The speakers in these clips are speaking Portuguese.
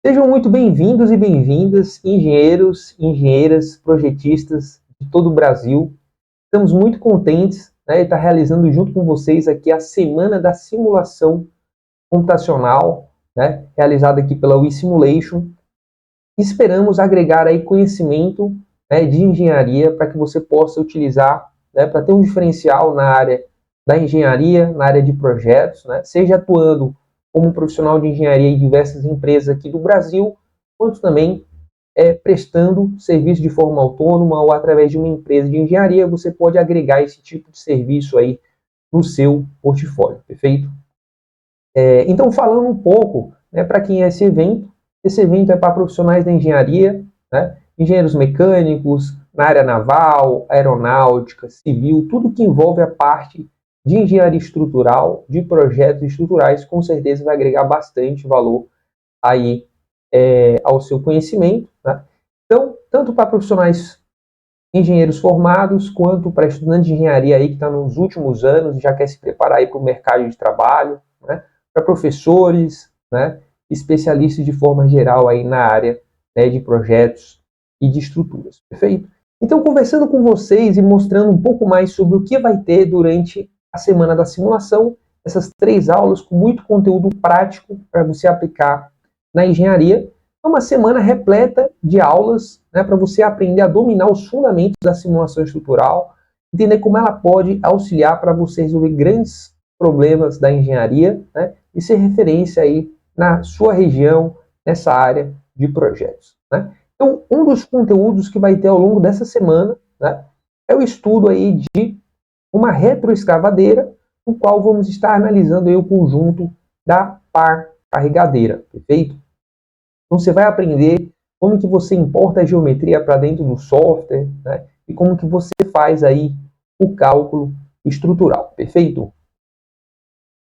Sejam muito bem-vindos e bem-vindas, engenheiros, engenheiras, projetistas de todo o Brasil. Estamos muito contentes, de estar realizando junto com vocês aqui a Semana da Simulação Computacional, realizada aqui pela WeSimulation. Esperamos agregar aí conhecimento, de engenharia para que você possa utilizar, para ter um diferencial na área da engenharia, na área de projetos, seja atuando como profissional de engenharia em diversas empresas aqui do Brasil, quanto também prestando serviço de forma autônoma ou através de uma empresa de engenharia, você pode agregar esse tipo de serviço aí no seu portfólio, perfeito? Então, falando um pouco, para quem é esse evento é para profissionais da engenharia, engenheiros mecânicos, na área naval, aeronáutica, civil, tudo que envolve a parte de engenharia estrutural, de projetos estruturais, com certeza vai agregar bastante valor aí ao seu conhecimento. Então, tanto para profissionais engenheiros formados, quanto para estudantes de engenharia aí que está nos últimos anos e já quer se preparar aí para o mercado de trabalho, para professores, especialistas de forma geral aí na área de projetos e de estruturas, perfeito? Então, conversando com vocês e mostrando um pouco mais sobre o que vai ter durante a Semana da Simulação, essas 3 aulas com muito conteúdo prático para você aplicar na engenharia. É uma semana repleta de aulas para você aprender a dominar os fundamentos da simulação estrutural, entender como ela pode auxiliar para você resolver grandes problemas da engenharia, e ser referência aí na sua região, nessa área de projetos. Então, um dos conteúdos que vai ter ao longo dessa semana é o estudo aí de uma retroescavadeira, no qual vamos estar analisando aí o conjunto da par carregadeira, perfeito? Então, você vai aprender como que você importa a geometria para dentro do software, e como que você faz aí o cálculo estrutural, perfeito?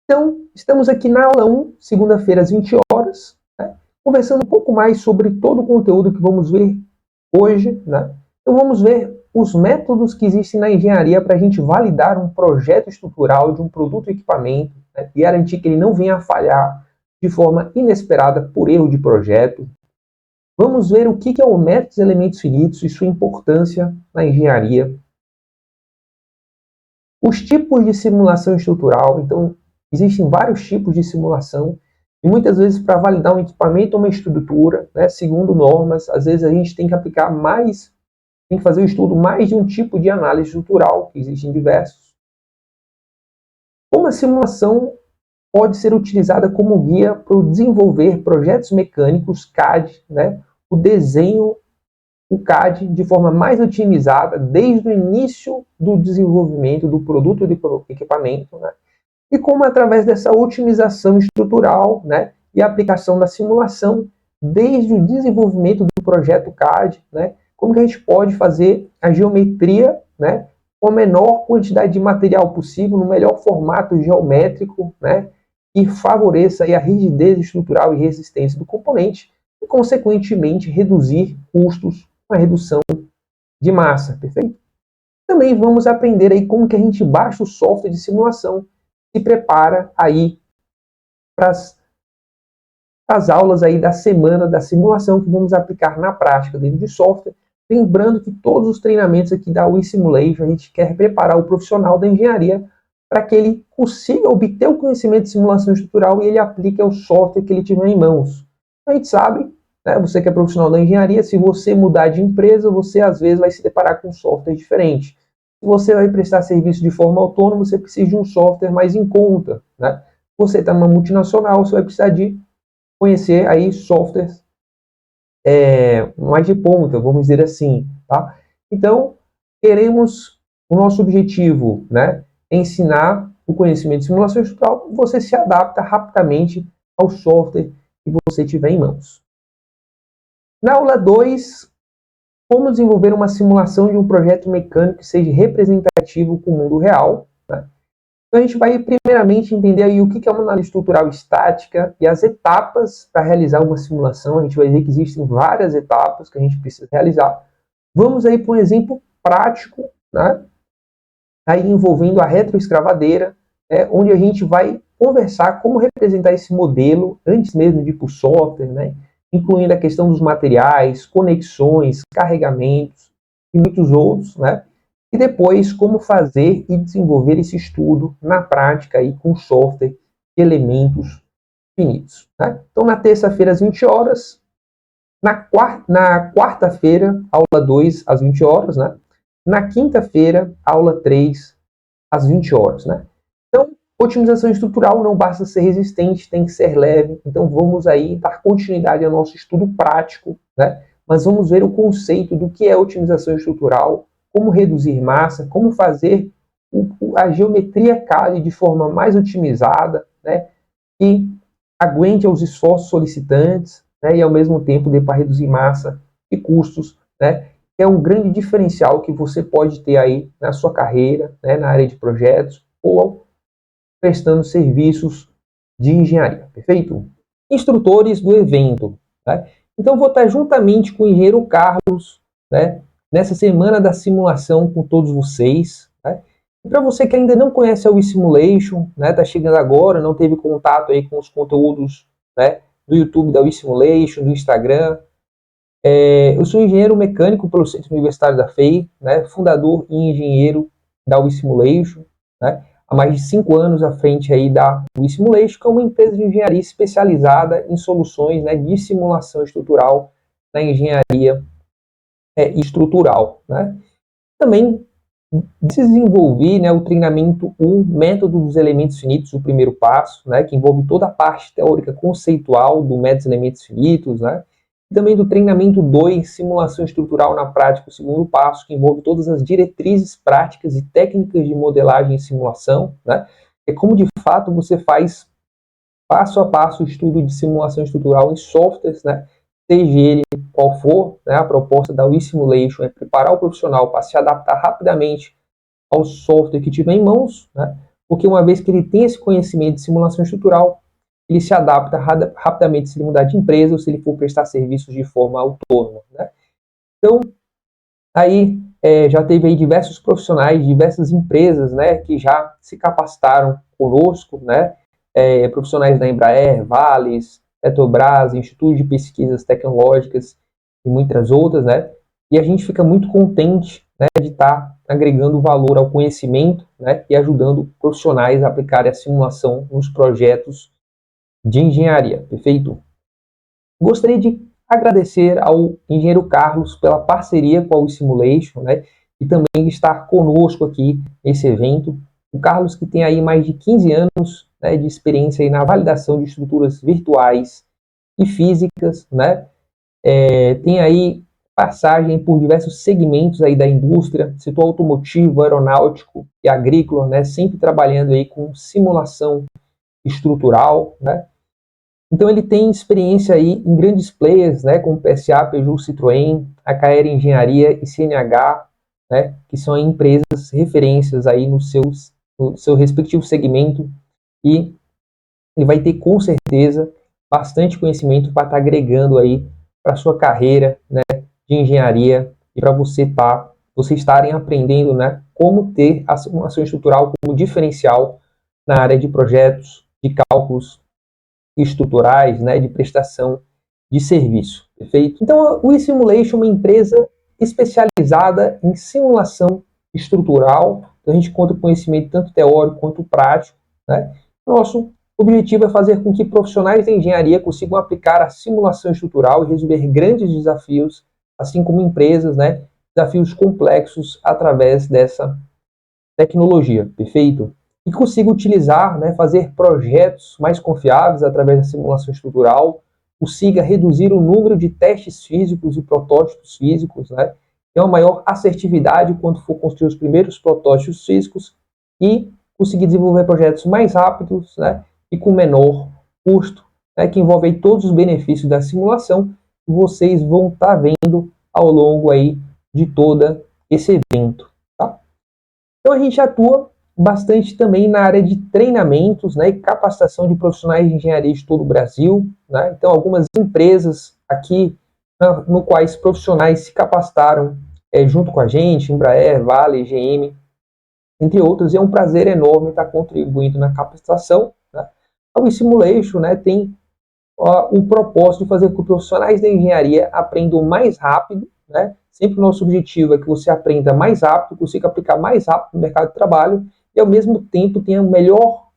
Então, estamos aqui na aula 1, segunda-feira às 20 horas, conversando um pouco mais sobre todo o conteúdo que vamos ver hoje. Então, vamos ver os métodos que existem na engenharia para a gente validar um projeto estrutural de um produto ou equipamento, e garantir que ele não venha a falhar de forma inesperada por erro de projeto. Vamos ver o que é o método dos elementos finitos e sua importância na engenharia. Os tipos de simulação estrutural. Então, existem vários tipos de simulação, e muitas vezes para validar um equipamento ou uma estrutura, segundo normas, às vezes a gente tem que aplicar mais, tem que fazer o estudo mais de um tipo de análise estrutural, que existem diversos. Como a simulação pode ser utilizada como guia para desenvolver projetos mecânicos CAD, o desenho, o CAD de forma mais otimizada desde o início do desenvolvimento do produto de equipamento, e como através dessa otimização estrutural, e aplicação da simulação desde o desenvolvimento do projeto CAD, como que a gente pode fazer a geometria, com a menor quantidade de material possível, no melhor formato geométrico, que favoreça aí a rigidez estrutural e resistência do componente e, consequentemente, reduzir custos com a redução de massa, perfeito? Também vamos aprender aí como que a gente baixa o software de simulação, se prepara aí para as aulas aí da semana da simulação que vamos aplicar na prática dentro de software. Lembrando que todos os treinamentos aqui da WeSimulation, a gente quer preparar o profissional da engenharia para que ele consiga obter o conhecimento de simulação estrutural e ele aplique ao software que ele tiver em mãos. A gente sabe, você que é profissional da engenharia, se você mudar de empresa, você às vezes vai se deparar com um software diferente. Se você vai prestar serviço de forma autônoma, você precisa de um software mais em conta. Você está numa multinacional, você vai precisar de conhecer aí softwares mais de ponta, vamos dizer assim. Tá? Então, o nosso objetivo, ensinar o conhecimento de simulação estrutural, você se adapta rapidamente ao software que você tiver em mãos. Na aula 2, como desenvolver uma simulação de um projeto mecânico que seja representativo com o mundo real. Então, a gente vai primeiramente entender aí o que é uma análise estrutural estática e as etapas para realizar uma simulação. A gente vai ver que existem várias etapas que a gente precisa realizar. Vamos aí para um exemplo prático, aí envolvendo a retroescavadeira, onde a gente vai conversar como representar esse modelo antes mesmo de ir para o software, incluindo a questão dos materiais, conexões, carregamentos e muitos outros, né? E depois como fazer e desenvolver esse estudo na prática aí com software e elementos finitos, né? Então na terça-feira às 20 horas, na quarta-feira, aula 2 às 20 horas, né? Na quinta-feira, aula 3 às 20 horas, né? Então, otimização estrutural não basta ser resistente, tem que ser leve. Então, vamos aí dar continuidade ao nosso estudo prático, né? Mas vamos ver o conceito do que é otimização estrutural, como reduzir massa, como fazer a geometria CAD de forma mais otimizada, né? E aguente aos esforços solicitantes, né? E ao mesmo tempo dê para reduzir massa e custos, né? É um grande diferencial que você pode ter aí na sua carreira, né? Na área de projetos ou prestando serviços de engenharia, perfeito? Instrutores do evento, né? Então vou estar juntamente com o engenheiro Carlos, né? Nessa semana da simulação com todos vocês, né? E para você que ainda não conhece a WeSimulation, né? Tá chegando agora, não teve contato aí com os conteúdos, né? Do YouTube da WeSimulation, do Instagram. Eu sou engenheiro mecânico pelo Centro Universitário da FEI, né? Fundador e engenheiro da WeSimulation, né? Há mais de 5 anos à frente aí da WeSimulation, que é uma empresa de engenharia especializada em soluções, né, de simulação estrutural na engenharia estrutural, né? Também desenvolvi, né, o treinamento 1, método dos elementos finitos, o primeiro passo, né, que envolve toda a parte teórica conceitual do método dos elementos finitos, né? E também do treinamento 2, simulação estrutural na prática, o segundo passo, que envolve todas as diretrizes práticas e técnicas de modelagem e simulação, né? É como de fato você faz passo a passo o estudo de simulação estrutural em softwares, né? Seja ele qual for, né? A proposta da WeSimulation é preparar o profissional para se adaptar rapidamente ao software que tiver em mãos, né? Porque uma vez que ele tem esse conhecimento de simulação estrutural, ele se adapta rapidamente se ele mudar de empresa ou se ele for prestar serviços de forma autônoma, né? Então, aí já teve aí diversos profissionais, diversas empresas, né, que já se capacitaram conosco, né? Profissionais da Embraer, Vales, Petrobras, Instituto de Pesquisas Tecnológicas e muitas outras, né? E a gente fica muito contente, né, de estar agregando valor ao conhecimento, né, e ajudando profissionais a aplicarem a simulação nos projetos de engenharia, perfeito? Gostaria de agradecer ao engenheiro Carlos pela parceria com a WeSimulation, né, e também estar conosco aqui nesse evento. O Carlos, que tem aí mais de 15 anos, né, de experiência aí na validação de estruturas virtuais e físicas, né, tem aí passagem por diversos segmentos aí da indústria, setor automotivo, aeronáutico e agrícola, né, sempre trabalhando aí com simulação estrutural, né. Então ele tem experiência aí em grandes players, né, como PSA, Peugeot, Citroën, a KR Engenharia e CNH, né, que são empresas referências aí no seu respectivo segmento, e ele vai ter com certeza bastante conhecimento para estar agregando aí para sua carreira, né, de engenharia e para vocês estarem aprendendo, né, como ter a simulação estrutural como diferencial na área de projetos, de cálculos estruturais, né, de prestação de serviço, perfeito? Então, o eSimulation é uma empresa especializada em simulação estrutural, então a gente conta com conhecimento tanto teórico quanto prático, né? Nosso objetivo é fazer com que profissionais de engenharia consigam aplicar a simulação estrutural e resolver grandes desafios, assim como empresas, né, desafios complexos através dessa tecnologia, perfeito? E consiga utilizar, né, fazer projetos mais confiáveis através da simulação estrutural, consiga reduzir o número de testes físicos e protótipos físicos, né, ter uma maior assertividade quando for construir os primeiros protótipos físicos e conseguir desenvolver projetos mais rápidos, né, e com menor custo, né, que envolve aí todos os benefícios da simulação que vocês vão estar vendo ao longo aí de todo esse evento. Tá? Então a gente atua bastante também na área de treinamentos, né, e capacitação de profissionais de engenharia de todo o Brasil, né? Então algumas empresas aqui, no quais profissionais se capacitaram junto com a gente, Embraer, Vale, GM, entre outros, e é um prazer enorme estar contribuindo na capacitação, né? A WeSimulation, né, tem o propósito de fazer com que profissionais da engenharia aprendam mais rápido, né? Sempre o nosso objetivo é que você aprenda mais rápido, consiga aplicar mais rápido no mercado de trabalho e, ao mesmo tempo, tenha o melhor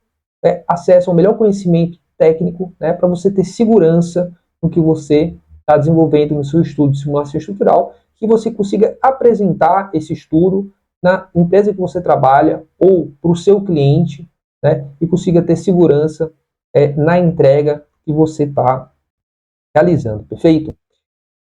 acesso ao melhor conhecimento técnico, né, para você ter segurança no que você está desenvolvendo no seu estudo de simulação estrutural, que você consiga apresentar esse estudo na empresa que você trabalha ou para o seu cliente, né, e consiga ter segurança na entrega que você está realizando, perfeito?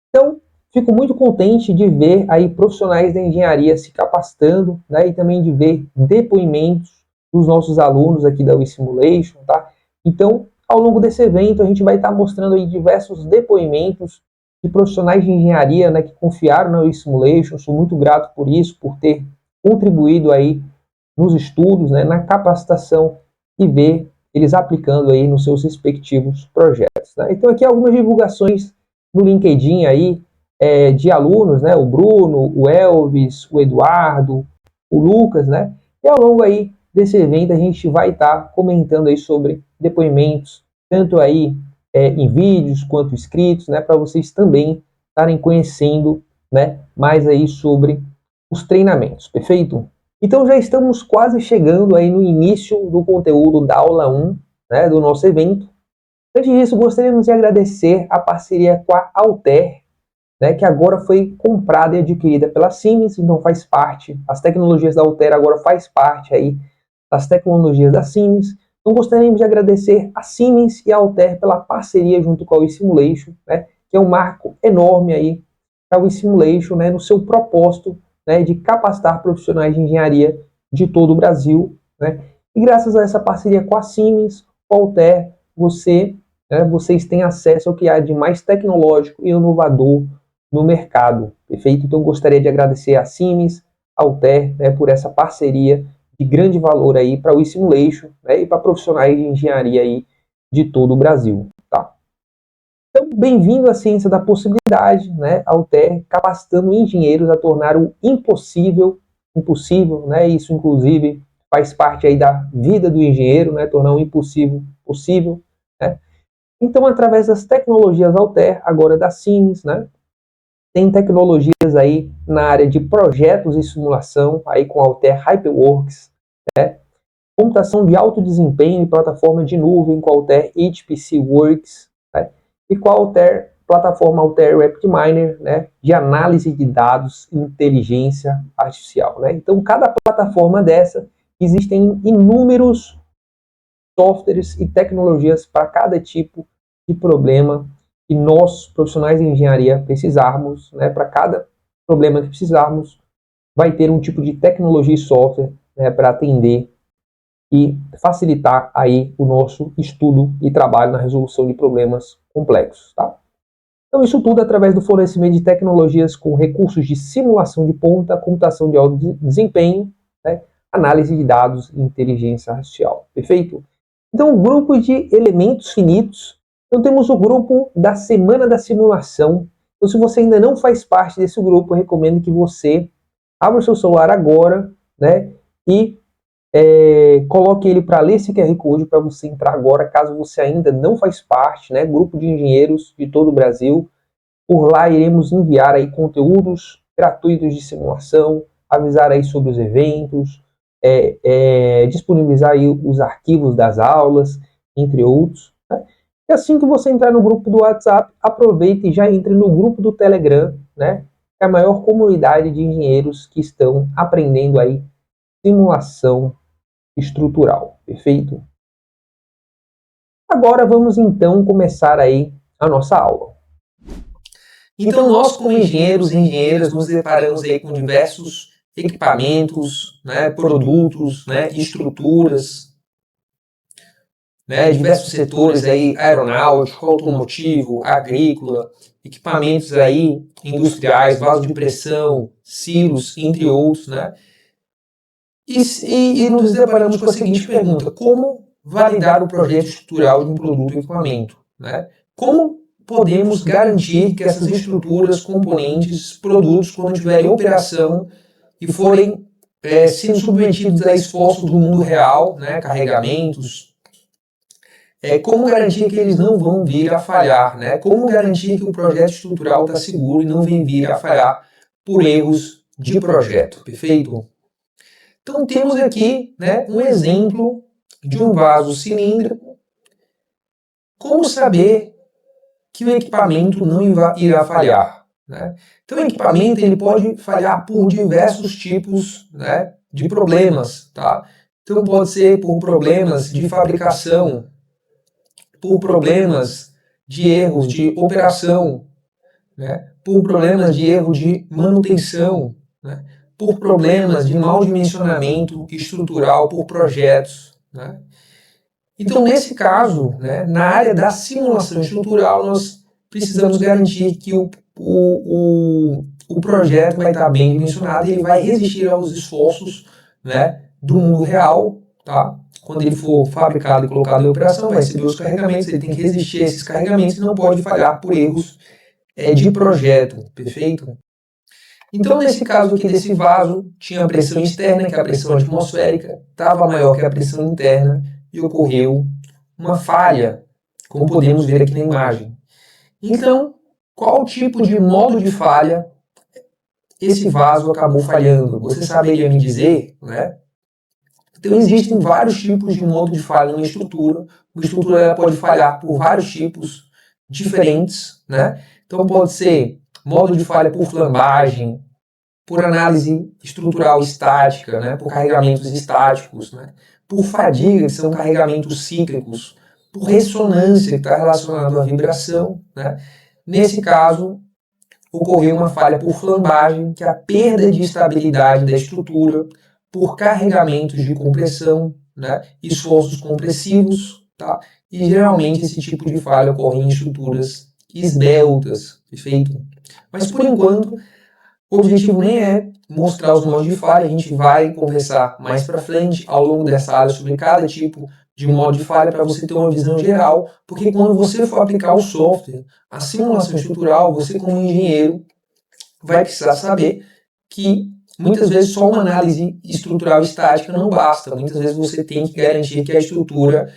Então, fico muito contente de ver aí profissionais da engenharia se capacitando, né, e também de ver depoimentos dos nossos alunos aqui da WeSimulation, tá? Então, ao longo desse evento, a gente vai estar mostrando aí diversos depoimentos de profissionais de engenharia, né, que confiaram na WeSimulation. Sou muito grato por isso, por ter contribuído aí nos estudos, né, na capacitação e ver eles aplicando aí nos seus respectivos projetos, né? Então, aqui algumas divulgações no LinkedIn aí, de alunos, né? O Bruno, o Elvis, o Eduardo, o Lucas, né? E ao longo aí desse evento a gente vai estar comentando aí sobre depoimentos, tanto aí em vídeos quanto escritos, né? Para vocês também estarem conhecendo, né? Mais aí sobre os treinamentos, perfeito? Então já estamos quase chegando aí no início do conteúdo da aula 1, né? Do nosso evento. Antes disso, gostaríamos de agradecer a parceria com a Altair, né, que agora foi comprada e adquirida pela Siemens, então faz parte, as tecnologias da Altair agora faz parte aí das tecnologias da Siemens. Então gostaríamos de agradecer a Siemens e a Altair pela parceria junto com a WeSimulation, né, que é um marco enorme aí para a WeSimulation, né, no seu propósito, né, de capacitar profissionais de engenharia de todo o Brasil, né. E graças a essa parceria com a Siemens, com a Altair, vocês têm acesso ao que há de mais tecnológico e inovador no mercado, perfeito? Então gostaria de agradecer a Siemens, a Altair, né, por essa parceria de grande valor aí para o WeSimulation, né, e para profissionais de engenharia aí de todo o Brasil, tá? Então, bem-vindo à ciência da possibilidade, né? A Altair capacitando engenheiros a tornar o impossível impossível, né? Isso inclusive faz parte aí da vida do engenheiro, né? Tornar o impossível possível, né? Então, através das tecnologias Altair, agora da Siemens, né? Tem tecnologias aí na área de projetos e simulação, aí com a Altair HyperWorks, né? Computação de alto desempenho e plataforma de nuvem com a Altair HPC Works, né? E com a Altair, plataforma Altair RapidMiner, né? De análise de dados e inteligência artificial, né? Então, cada plataforma dessa, existem inúmeros softwares e tecnologias para cada tipo de problema que nós, profissionais de engenharia, precisarmos, né? Para cada problema que precisarmos, vai ter um tipo de tecnologia e software, né, para atender e facilitar aí o nosso estudo e trabalho na resolução de problemas complexos, tá? Então, isso tudo através do fornecimento de tecnologias com recursos de simulação de ponta, computação de alto desempenho, né, análise de dados e inteligência artificial, perfeito? Então, o grupo de elementos finitos. Então, temos o grupo da Semana da Simulação. Então, se você ainda não faz parte desse grupo, eu recomendo que você abra o seu celular agora, né, e coloque ele para ler esse QR Code para você entrar agora, caso você ainda não faz parte, né, grupo de engenheiros de todo o Brasil. Por lá iremos enviar aí conteúdos gratuitos de simulação, avisar aí sobre os eventos, disponibilizar aí os arquivos das aulas, entre outros, né? E assim que você entrar no grupo do WhatsApp, aproveite e já entre no grupo do Telegram, né? Que é a maior comunidade de engenheiros que estão aprendendo aí simulação estrutural, perfeito? Agora vamos então começar aí a nossa aula. Então nós como engenheiros e engenheiras nos deparamos aí com diversos equipamentos, né, produtos, né, estruturas, né, diversos setores aí aeronáutico, automotivo, agrícola, equipamentos aí industriais, vasos de pressão, silos, entre outros, né? E nos deparamos com a seguinte pergunta: como validar o projeto estrutural de um produto ou equipamento, né? Como podemos garantir que essas estruturas, componentes, produtos, quando estiverem em operação e forem sendo submetidos a esforços do mundo real, né, carregamentos, como garantir que eles não vão vir a falhar, né? Como garantir que o projeto estrutural está seguro e não vem vir a falhar por erros de projeto, perfeito? Então temos aqui, né, um exemplo de um vaso cilíndrico. Como saber que o equipamento não irá falhar, né? Então o equipamento ele pode falhar por diversos tipos, né, de problemas, tá? Então pode ser por problemas de fabricação, por problemas de erros de operação, né, por problemas de erro de manutenção, né, por problemas de mau dimensionamento estrutural por projetos, né. Então, nesse caso, né, na área da simulação estrutural, nós precisamos garantir que o projeto vai estar bem dimensionado e ele vai resistir aos esforços, né, do mundo real, tá? Quando ele for fabricado e colocado em operação, vai receber os carregamentos, ele tem que resistir a esses carregamentos e não pode falhar por erros de projeto, perfeito? Então, nesse caso aqui desse vaso, tinha a pressão externa, que é a pressão atmosférica, estava maior que a pressão interna e ocorreu uma falha, como podemos ver aqui na imagem. Então, qual tipo de modo de falha esse vaso acabou falhando? Você saberia me dizer, né? Então, existem vários tipos de modo de falha numa estrutura. Uma estrutura ela pode falhar por vários tipos diferentes, né? Então, pode ser modo de falha por flambagem, por análise estrutural estática, né? Por carregamentos estáticos, né? Por fadiga, que são carregamentos cíclicos, por ressonância, que está relacionado à vibração, né? Nesse caso, ocorreu uma falha por flambagem, que é a perda de estabilidade da estrutura, por carregamentos de compressão, né? Esforços compressivos, tá? E geralmente esse tipo de falha ocorre em estruturas esbeltas, perfeito? Mas por enquanto, o objetivo nem é mostrar os modos de falha, a gente vai conversar mais para frente ao longo dessa área sobre cada tipo de modo de falha para você ter uma visão geral, porque quando você for aplicar o software, a simulação estrutural, você como engenheiro vai precisar saber que muitas vezes só uma análise estrutural estática não basta, muitas vezes você tem que garantir que a estrutura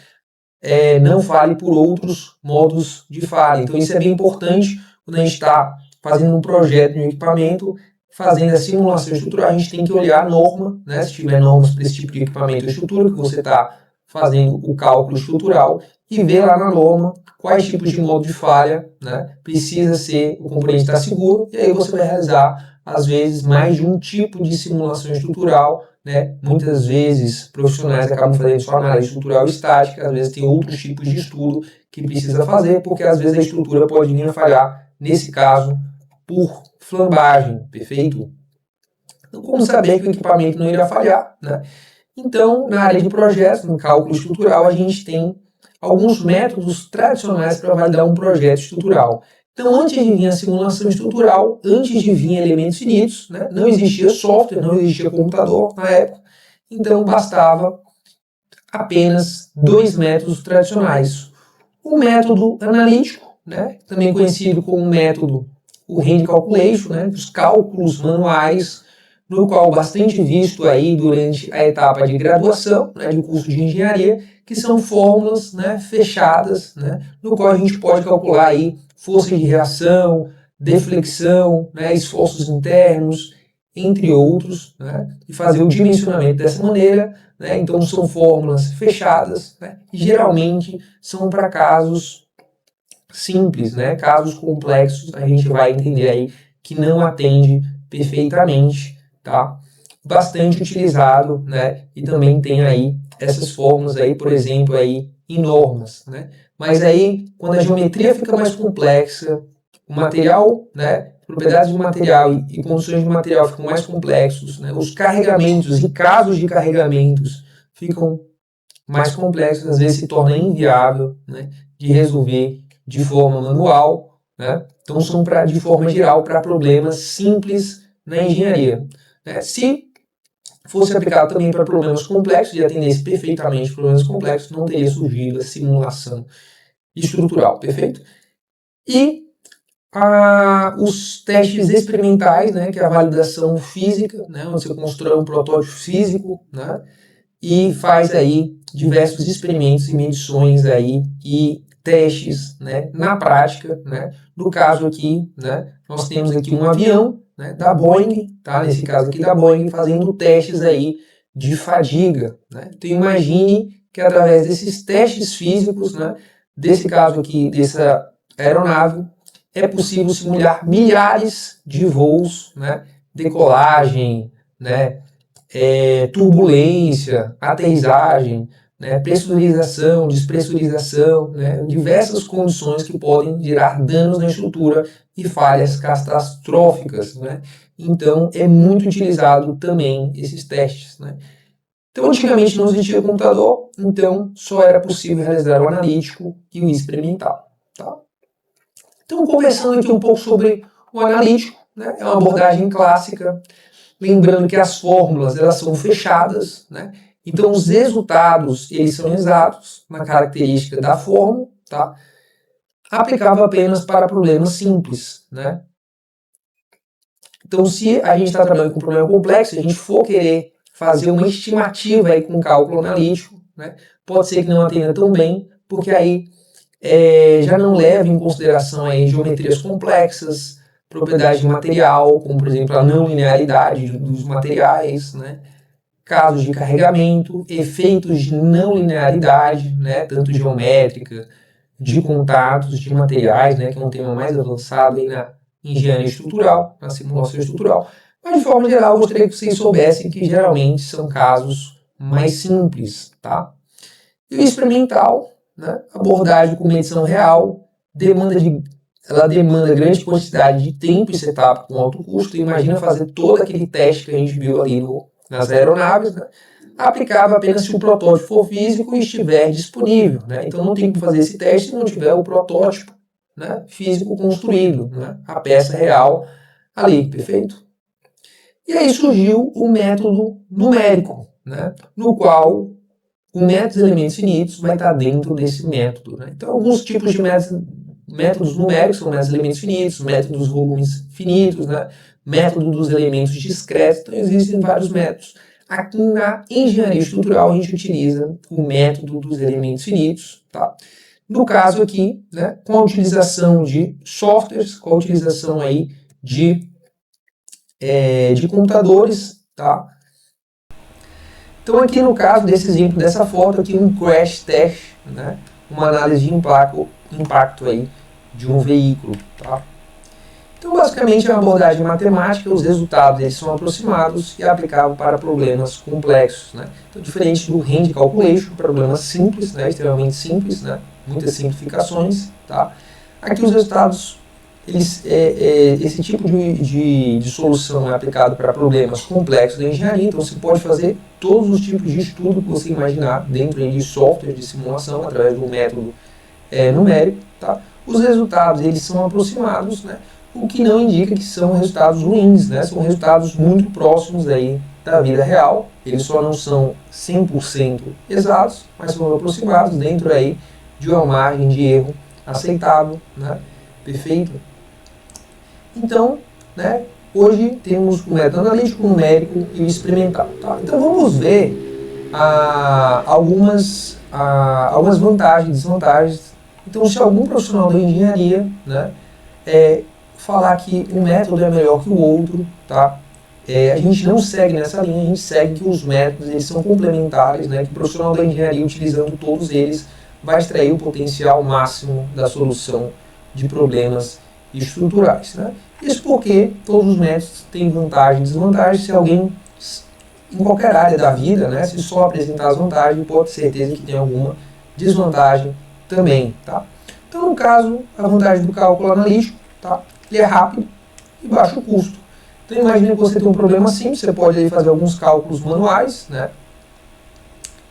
não falhe por outros modos de falha. Então isso é bem importante quando a gente está fazendo um projeto de um equipamento, fazendo a simulação estrutural, a gente tem que olhar a norma, né? Se tiver normas para esse tipo de equipamento ou estrutura, que você está fazendo o cálculo estrutural, e ver lá na norma quais tipos de modo de falha, né, precisa ser, o componente estar seguro, e aí você vai realizar, às vezes, mais de um tipo de simulação estrutural, né? Muitas vezes, profissionais acabam fazendo só análise estrutural estática, às vezes tem outros tipos de estudo que precisa fazer, porque às vezes a estrutura pode vir a falhar, nesse caso, por flambagem, perfeito? Então, como saber que o equipamento não irá falhar, né? Então, na área de projetos, no cálculo estrutural, a gente tem alguns métodos tradicionais para validar um projeto estrutural. Então, antes de vir a simulação estrutural, antes de vir elementos finitos, né, não existia software, não existia computador na época, então bastava apenas dois métodos tradicionais. O método analítico, né, também conhecido como método o hand calculation, né, os cálculos manuais, no qual bastante visto aí durante a etapa de graduação, né, do curso de engenharia, que são fórmulas, né, fechadas, né, no qual a gente pode calcular aí força de reação, deflexão, né, esforços internos, entre outros, né, e fazer o dimensionamento dessa maneira, né. Então são fórmulas fechadas, né, e geralmente são para casos simples, né, casos complexos a gente vai entender aí que não atende perfeitamente, tá? Bastante utilizado, né? E também tem aí essas fórmulas aí, por exemplo, aí em normas, né? Mas aí quando a geometria fica mais complexa, o material, né, propriedades do material e condições do material ficam mais complexos, né? Os carregamentos e casos de carregamentos ficam mais complexos, às vezes se torna inviável, né, de resolver de forma manual, né? Então são de forma geral para problemas simples na engenharia. Né? Se fosse aplicado também para problemas complexos e atendesse perfeitamente problemas complexos, não teria surgido a simulação estrutural, perfeito? E os testes experimentais, né, que é a validação física, né, onde você constrói um protótipo físico, né, e faz aí diversos experimentos e medições aí e testes, né, na prática, né. No caso aqui, né, nós temos aqui um avião, né, da Boeing, tá? Nesse caso aqui da Boeing, fazendo testes aí de fadiga, né? Então imagine que através desses testes físicos, né, desse caso aqui, dessa aeronave, é possível simular milhares de voos, né, decolagem, né, turbulência, aterrissagem, né, pressurização, despressurização, né, diversas condições que podem gerar danos na estrutura e falhas catastróficas, né? Então é muito utilizado também esses testes, né? Então antigamente não existia computador, então só era possível realizar o analítico e o experimental, tá? Então conversando aqui um pouco sobre o analítico, né? É uma abordagem clássica, lembrando que as fórmulas elas são fechadas, né? Então os resultados eles são exatos na característica da fórmula, tá? Aplicável apenas para problemas simples, né? Então se a gente está trabalhando com um problema complexo, a gente for querer fazer uma estimativa aí com cálculo analítico, né? Pode ser que não atenda tão bem, porque aí já não leva em consideração aí geometrias complexas, propriedades de material, como por exemplo a não linearidade dos materiais, né? Casos de carregamento, efeitos de não linearidade, né? Tanto geométrica, de contatos, de materiais, né? Que é um tema mais avançado aí na engenharia estrutural, na simulação estrutural. Mas de forma geral, eu gostaria que vocês soubessem que geralmente são casos mais simples, tá? E o experimental, né? Abordagem com medição real, ela demanda grande quantidade de tempo e setup com alto custo. Imagina fazer todo aquele teste que a gente viu ali nas aeronaves, né? Aplicável apenas se o protótipo for físico e estiver disponível, né? Então não tem como fazer esse teste se não tiver o protótipo, né, físico construído, né? A peça real ali, perfeito? E aí surgiu o método numérico, né? No qual o método dos elementos finitos vai estar dentro desse método, né? Então alguns tipos de métodos numéricos são métodos dos elementos finitos, método dos volumes finitos, né? Método dos elementos discretos, então existem vários métodos. Aqui na engenharia estrutural a gente utiliza o método dos elementos finitos, tá? No caso aqui, né, com a utilização de softwares, com a utilização aí de computadores, tá? Então aqui no caso desse exemplo, dessa foto aqui, um crash test, né, uma análise de impacto aí de um veículo, tá? Então basicamente é uma abordagem matemática, os resultados eles são aproximados e aplicáveis para problemas complexos, né? Então diferente do Hand Calculation, problemas simples, né, extremamente simples, né, muitas simplificações, tá? Aqui os resultados, esse tipo de solução é aplicado para problemas complexos da engenharia, então você pode fazer todos os tipos de estudo que você imaginar dentro de software de simulação através do método numérico, tá? Os resultados eles são aproximados, né? O que não indica que são resultados ruins, né? São resultados muito próximos aí da vida real, eles só não são 100% exatos, mas são aproximados dentro aí de uma margem de erro aceitável, né? Perfeito? Então, né, hoje temos o método analítico, numérico e o experimental. Tá? Então vamos ver algumas vantagens e desvantagens. Então se algum profissional da engenharia, né, falar que um método é melhor que o outro, tá? A gente não segue nessa linha, a gente segue que os métodos eles são complementares, né, que o profissional da engenharia, utilizando todos eles, vai extrair o potencial máximo da solução de problemas estruturais, né? Isso porque todos os métodos têm vantagens e desvantagens. Se alguém, em qualquer área da vida, né, se só apresentar as vantagens, pode ter certeza que tem alguma desvantagem também, tá? Então, no caso, a vantagem do cálculo analítico, tá? Ele é rápido e baixo custo. Então, imagine que você tem um problema simples, você pode aí fazer alguns cálculos manuais, né,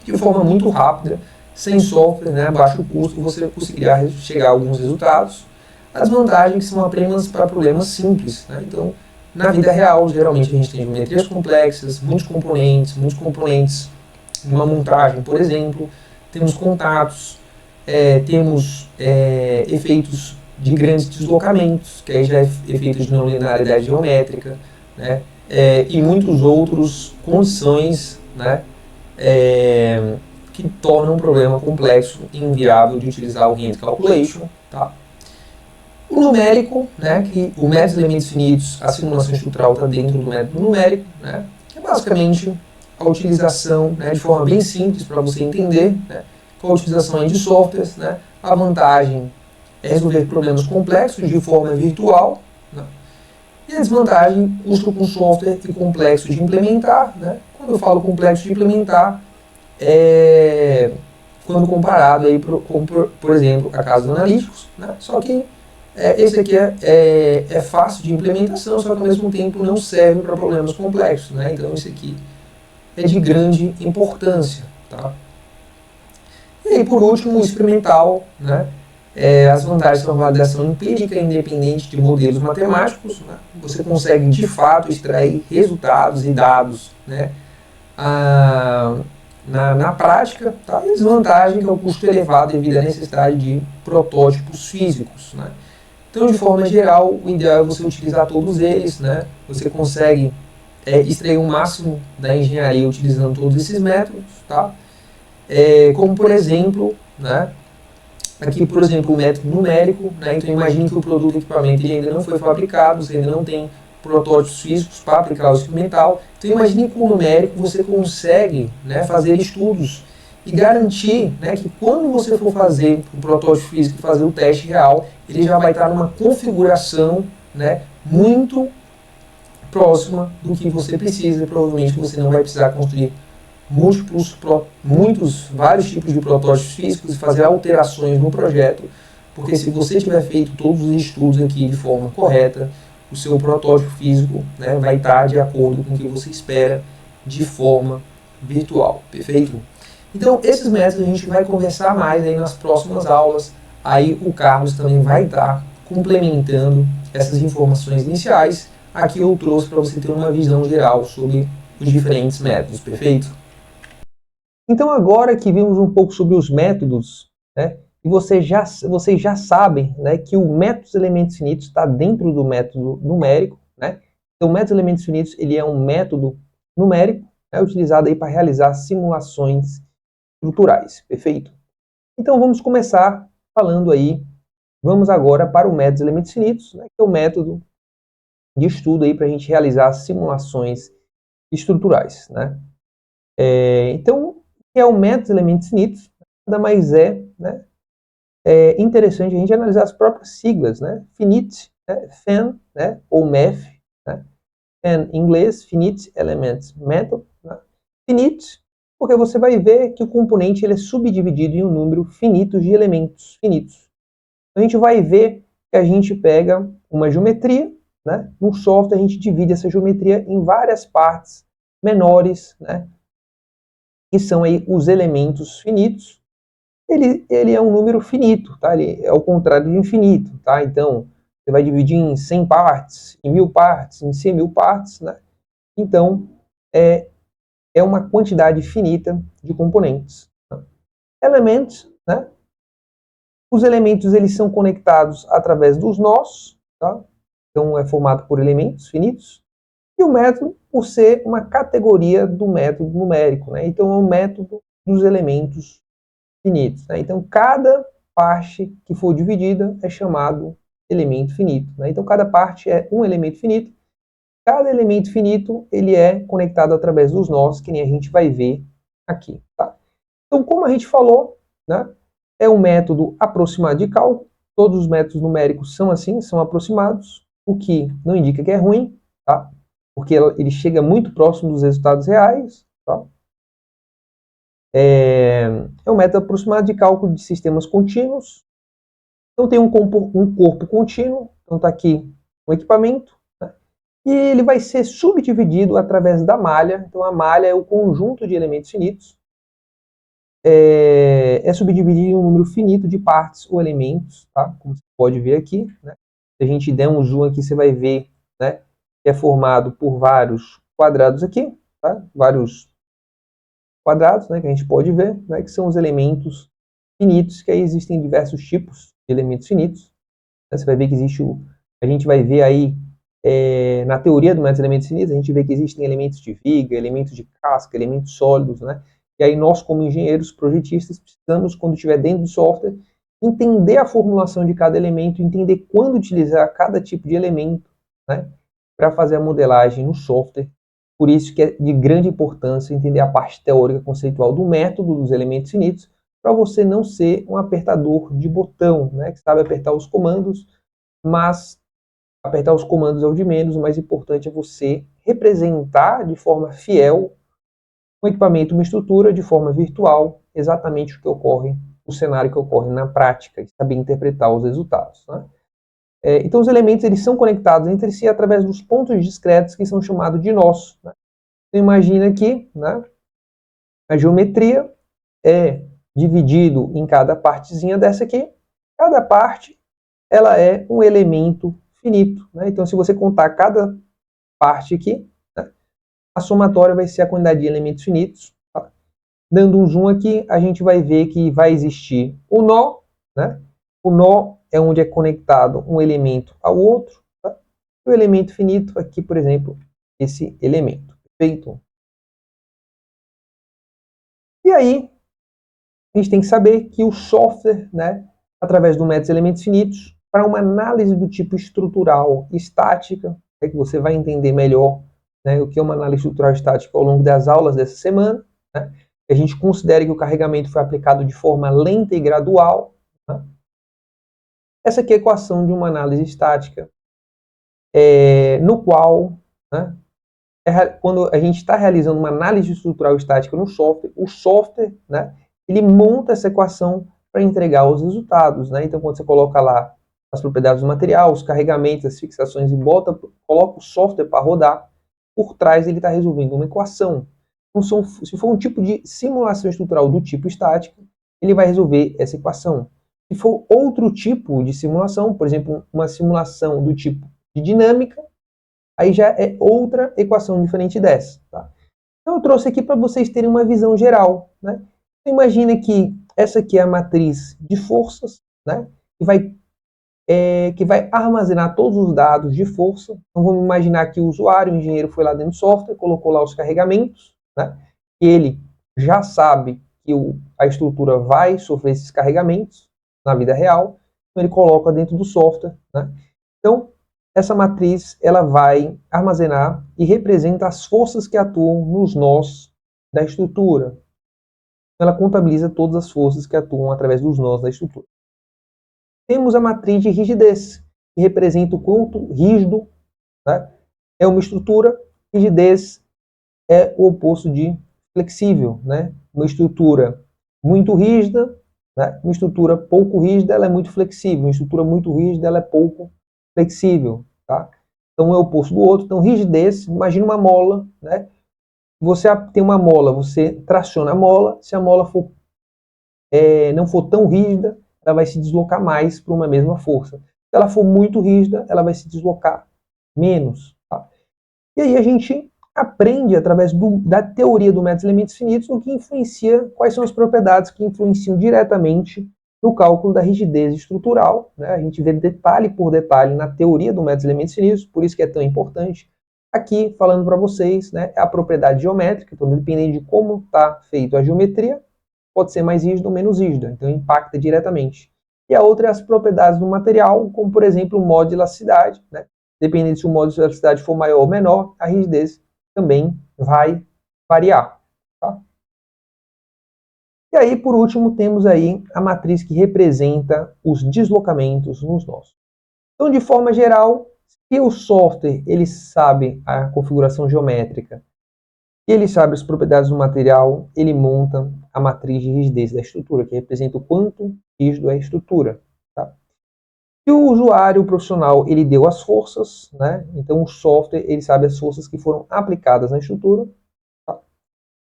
de forma muito rápida, sem software, né, baixo custo, você conseguirá chegar a alguns resultados. As vantagens são apenas para problemas simples, né? Então, na vida real, geralmente a gente tem geometrias complexas, muitos componentes, uma montagem, por exemplo, temos contatos, temos efeitos de grandes deslocamentos, que aí já é efeito de não linearidade geométrica, né? E muitos outros condições, né, que torna um problema complexo e inviável de utilizar o Rand Calculation. Tá? O numérico, né, que o método de elementos finitos, a simulação estrutural está dentro do método numérico, né, que é basicamente a utilização, né, de forma bem simples para você entender, né, com a utilização de softwares. Né, a vantagem é resolver problemas complexos de forma virtual, né, e a desvantagem, custo com software e complexo de implementar. Né, quando eu falo complexo de implementar, quando comparado aí por exemplo, a casos analíticos, né, só que esse aqui é fácil de implementação, só que ao mesmo tempo não serve para problemas complexos. Né? Então esse aqui é de grande importância. Tá? E aí, por último, o experimental. Né? As vantagens são a validação empírica independente de modelos matemáticos. Né? Você consegue de fato extrair resultados e dados, né? Na prática. Tá? E a desvantagem que é o custo elevado devido à necessidade de protótipos físicos. Né? Então, de forma geral, o ideal é você utilizar todos eles. Né? Você consegue extrair o máximo da engenharia utilizando todos esses métodos. Tá? Como, por exemplo, né? Aqui, por exemplo, o método numérico. Né? Então, imagine que o produto, o equipamento, ele ainda não foi fabricado, você ainda não tem protótipos físicos para aplicar o experimental. Então, imagine que com o numérico você consegue, né, fazer estudos e garantir, né, que quando você for fazer o protótipo físico e fazer o teste real, ele já vai estar numa configuração, né, muito próxima do que você precisa. Provavelmente você não vai precisar construir vários tipos de protótipos físicos e fazer alterações no projeto, porque se você tiver feito todos os estudos aqui de forma correta, o seu protótipo físico, né, vai estar de acordo com o que você espera de forma virtual. Perfeito? Então, esses métodos a gente vai conversar mais aí nas próximas aulas. Aí o Carlos também vai estar complementando essas informações iniciais. Aqui eu trouxe para você ter uma visão geral sobre os diferentes métodos. Perfeito? Então, agora que vimos um pouco sobre os métodos, né, e vocês já sabem, né, que o método dos elementos finitos está dentro do método numérico. Né? Então, o método dos elementos finitos ele é um método numérico, né, utilizado para realizar simulações estruturais. Perfeito? Então, vamos começar falando aí, vamos agora para o método dos elementos finitos, né, que é o método de estudo para a gente realizar simulações estruturais. Né? Então, o que é o método dos elementos finitos? Nada mais né, interessante a gente analisar as próprias siglas. Né? Finite, né, FEM, né, ou MEF, né? FEM em inglês, Finite Element Method. Né? Finite, porque você vai ver que o componente ele é subdividido em um número finito de elementos finitos. Então, a gente vai ver que a gente pega uma geometria, né? No software a gente divide essa geometria em várias partes menores, né? Que são aí os elementos finitos. Ele é um número finito, tá? Ele é o contrário de infinito, tá? Então, você vai dividir em 100 partes, em 1000 partes, em 100 mil partes, né? Então, é uma quantidade finita de componentes. Tá? Elementos, né? Os elementos eles são conectados através dos nós, tá? Então é formado por elementos finitos. E o método, por ser uma categoria do método numérico, né? Então é um método dos elementos finitos. Né? Então cada parte que for dividida é chamado elemento finito. Né? Então cada parte é um elemento finito. Cada elemento finito ele é conectado através dos nós, que nem a gente vai ver aqui. Tá? Então como a gente falou, né? É um método aproximado de cálculo. Todos os métodos numéricos são assim, são aproximados, o que não indica que é ruim, tá? Porque ele chega muito próximo dos resultados reais. Tá? É um método aproximado de cálculo de sistemas contínuos. Então tem um corpo contínuo, então está aqui um equipamento, né? E ele vai ser subdividido através da malha. Então a malha é o conjunto de elementos finitos. É subdividido em um número finito de partes ou elementos, tá? Como você pode ver aqui. Né? Se a gente der um zoom aqui, você vai ver, né, que é formado por vários quadrados aqui, tá? Vários quadrados, né, que a gente pode ver, né, que são os elementos finitos, que aí existem diversos tipos de elementos finitos. Né? Você vai ver que existe a gente vai ver aí, na teoria do método de elementos finitos, a gente vê que existem elementos de viga, elementos de casca, elementos sólidos, né? E aí nós, como engenheiros, projetistas, precisamos, quando estiver dentro do software, entender a formulação de cada elemento, entender quando utilizar cada tipo de elemento, né, para fazer a modelagem no software. Por isso que é de grande importância entender a parte teórica conceitual do método dos elementos finitos, para você não ser um apertador de botão, né, que sabe apertar os comandos, mas apertar os comandos é o de menos. O mais importante é você representar de forma fiel um equipamento, uma estrutura, de forma virtual, exatamente o que ocorre, o cenário que ocorre na prática, e saber interpretar os resultados, né? Então os elementos eles são conectados entre si através dos pontos discretos que são chamados de nós, né? Então imagina que, né, a geometria é dividido em cada partezinha dessa aqui. Cada parte ela é um elemento finito, né? Então se você contar cada parte aqui, né, a somatória vai ser a quantidade de elementos finitos. Tá? Dando um zoom aqui, a gente vai ver que vai existir o nó, né? O nó é onde é conectado um elemento ao outro. Tá? E o elemento finito aqui, por exemplo, esse elemento. Perfeito? E aí, a gente tem que saber que o software, né, através do método elementos finitos, para uma análise do tipo estrutural estática, é que você vai entender melhor, né, o que é uma análise estrutural estática ao longo das aulas dessa semana, né, que a gente considere que o carregamento foi aplicado de forma lenta e gradual. Né. Essa aqui é a equação de uma análise estática, no qual, né, quando a gente está realizando uma análise estrutural estática no software, o software, né, ele monta essa equação para entregar os resultados, né? Então, quando você coloca lá as propriedades do material, os carregamentos, as fixações e coloca o software para rodar, por trás ele está resolvendo uma equação. Então, se for um tipo de simulação estrutural do tipo estática, ele vai resolver essa equação. Se for outro tipo de simulação, por exemplo, uma simulação do tipo de dinâmica, aí já é outra equação diferente dessa. Tá? Então eu trouxe aqui para vocês terem uma visão geral. Né? Imagina que essa aqui é a matriz de forças, né? que vai armazenar todos os dados de força. Então vamos imaginar que o usuário, o engenheiro, foi lá dentro do software, colocou lá os carregamentos, né? E ele já sabe que a estrutura vai sofrer esses carregamentos na vida real, então ele coloca dentro do software. Né? Então, essa matriz ela vai armazenar e representa as forças que atuam nos nós da estrutura. Ela contabiliza todas as forças que atuam através dos nós da estrutura. Temos a matriz de rigidez, que representa o quanto rígido, né, é uma estrutura. Rigidez é o oposto de flexível. Né? Uma estrutura muito rígida, né? Uma estrutura pouco rígida, ela é muito flexível. Uma estrutura muito rígida, ela é pouco flexível. Tá? Então, um é o oposto do outro. Então, rigidez, imagina uma mola. Né? Você tem uma mola, você traciona a mola. Se a mola não for tão rígida, ela vai se deslocar mais para uma mesma força. Se ela for muito rígida, ela vai se deslocar menos. Tá? E aí a gente aprende, através da teoria do método de elementos finitos, o que influencia, quais são as propriedades que influenciam diretamente no cálculo da rigidez estrutural. Né? A gente vê detalhe por detalhe na teoria do método de elementos finitos, por isso que é tão importante. Aqui, falando para vocês, né, é a propriedade geométrica, então dependendo de como está feita a geometria, pode ser mais rígida ou menos rígida, então impacta diretamente. E a outra é as propriedades do material, como por exemplo o modo de elasticidade, né? Dependendo se o modo de elasticidade for maior ou menor, a rigidez também vai variar. Tá? E aí, por último, temos aí a matriz que representa os deslocamentos nos nós. Então, de forma geral, se o software ele sabe a configuração geométrica, ele sabe as propriedades do material, ele monta a matriz de rigidez da estrutura, que representa o quanto rígido é a estrutura. Tá? Se o usuário profissional ele deu as forças, né? Então o software ele sabe as forças que foram aplicadas na estrutura. Tá?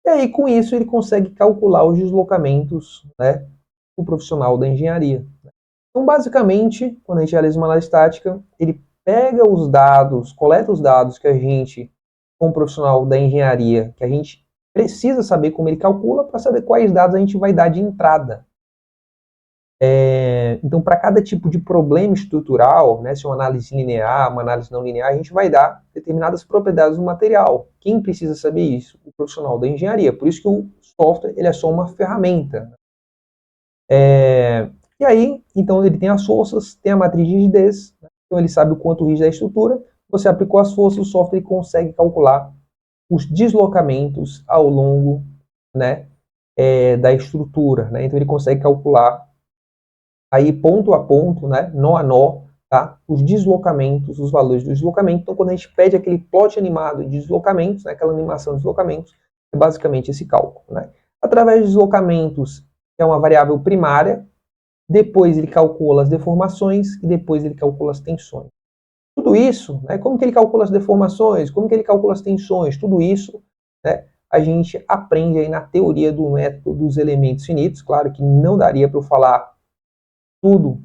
E aí com isso ele consegue calcular os deslocamentos, né, do profissional da engenharia. Então basicamente, quando a gente realiza uma análise estática, ele pega os dados, coleta os dados que a gente, como profissional da engenharia, que a gente precisa saber como ele calcula para saber quais dados a gente vai dar de entrada. Então, para cada tipo de problema estrutural, né, se é uma análise linear, uma análise não linear, a gente vai dar determinadas propriedades do material. Quem precisa saber isso? O profissional da engenharia. Por isso que o software ele é só uma ferramenta. E aí, então, ele tem as forças, tem a matriz de rigidez, né? Então ele sabe o quanto rígida é a estrutura. Você aplicou as forças, o software consegue calcular os deslocamentos ao longo, né, da estrutura. Né? Então ele consegue calcular aí ponto a ponto, né, nó a nó, tá, os deslocamentos, os valores do deslocamento. Então quando a gente pede aquele plot animado de deslocamentos, né, aquela animação de deslocamentos, é basicamente esse cálculo. Né? Através de deslocamentos, é uma variável primária, depois ele calcula as deformações e depois ele calcula as tensões. Tudo isso, né, como que ele calcula as deformações, como que ele calcula as tensões, tudo isso, né, a gente aprende aí na teoria do método dos elementos finitos. Claro que não daria para eu falar tudo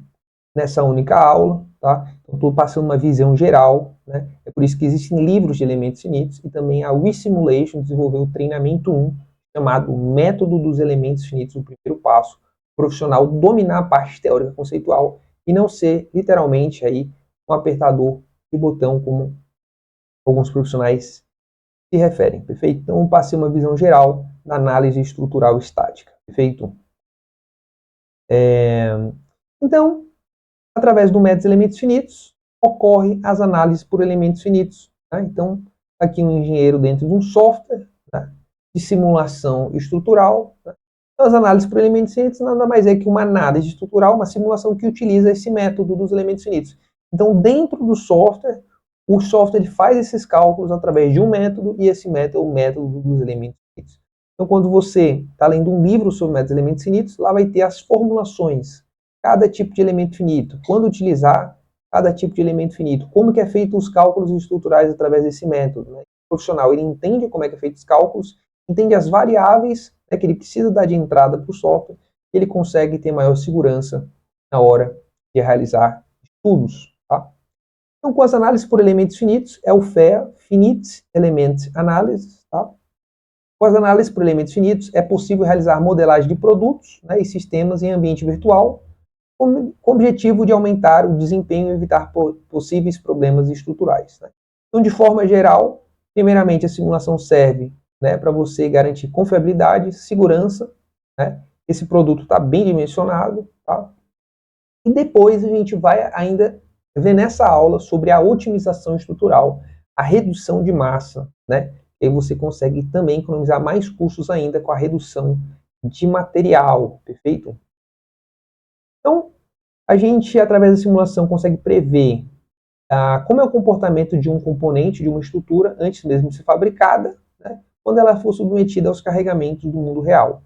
nessa única aula, tá? Então, estou passando uma visão geral, né? É por isso que existem livros de elementos finitos e também a WeSimulation desenvolveu o treinamento 1, chamado Método dos Elementos Finitos, o primeiro passo, o profissional dominar a parte teórica conceitual e não ser, literalmente, aí, um apertador de botão, como alguns profissionais se referem, perfeito? Então, eu passei uma visão geral da análise estrutural estática, perfeito? Então, através do método de elementos finitos, ocorrem as análises por elementos finitos. Tá? Então, aqui um engenheiro dentro de um software, tá, de simulação estrutural. Tá? Então, as análises por elementos finitos nada mais é que uma análise estrutural, uma simulação que utiliza esse método dos elementos finitos. Então, dentro do software, o software faz esses cálculos através de um método, e esse método é o método dos elementos finitos. Então, quando você está lendo um livro sobre métodos de elementos finitos, lá vai ter as formulações, cada tipo de elemento finito, quando utilizar cada tipo de elemento finito, como que é feito os cálculos estruturais através desse método. Né? O profissional ele entende como é que é feito os cálculos, entende as variáveis, né, que ele precisa dar de entrada para o software, e ele consegue ter maior segurança na hora de realizar estudos. Tá? Então, com as análises por elementos finitos, é o FEA, Finite Element Analysis. Tá? Com as análises por elementos finitos, é possível realizar modelagem de produtos, né, e sistemas em ambiente virtual, com o objetivo de aumentar o desempenho e evitar possíveis problemas estruturais. Né? Então, de forma geral, primeiramente, a simulação serve, né, para você garantir confiabilidade, segurança, né? Esse produto está bem dimensionado, tá? E depois a gente vai ainda ver nessa aula sobre a otimização estrutural, a redução de massa, né? E aí você consegue também economizar mais custos ainda com a redução de material, perfeito? Então, a gente, através da simulação, consegue prever como é o comportamento de um componente, de uma estrutura, antes mesmo de ser fabricada, né, quando ela for submetida aos carregamentos do mundo real.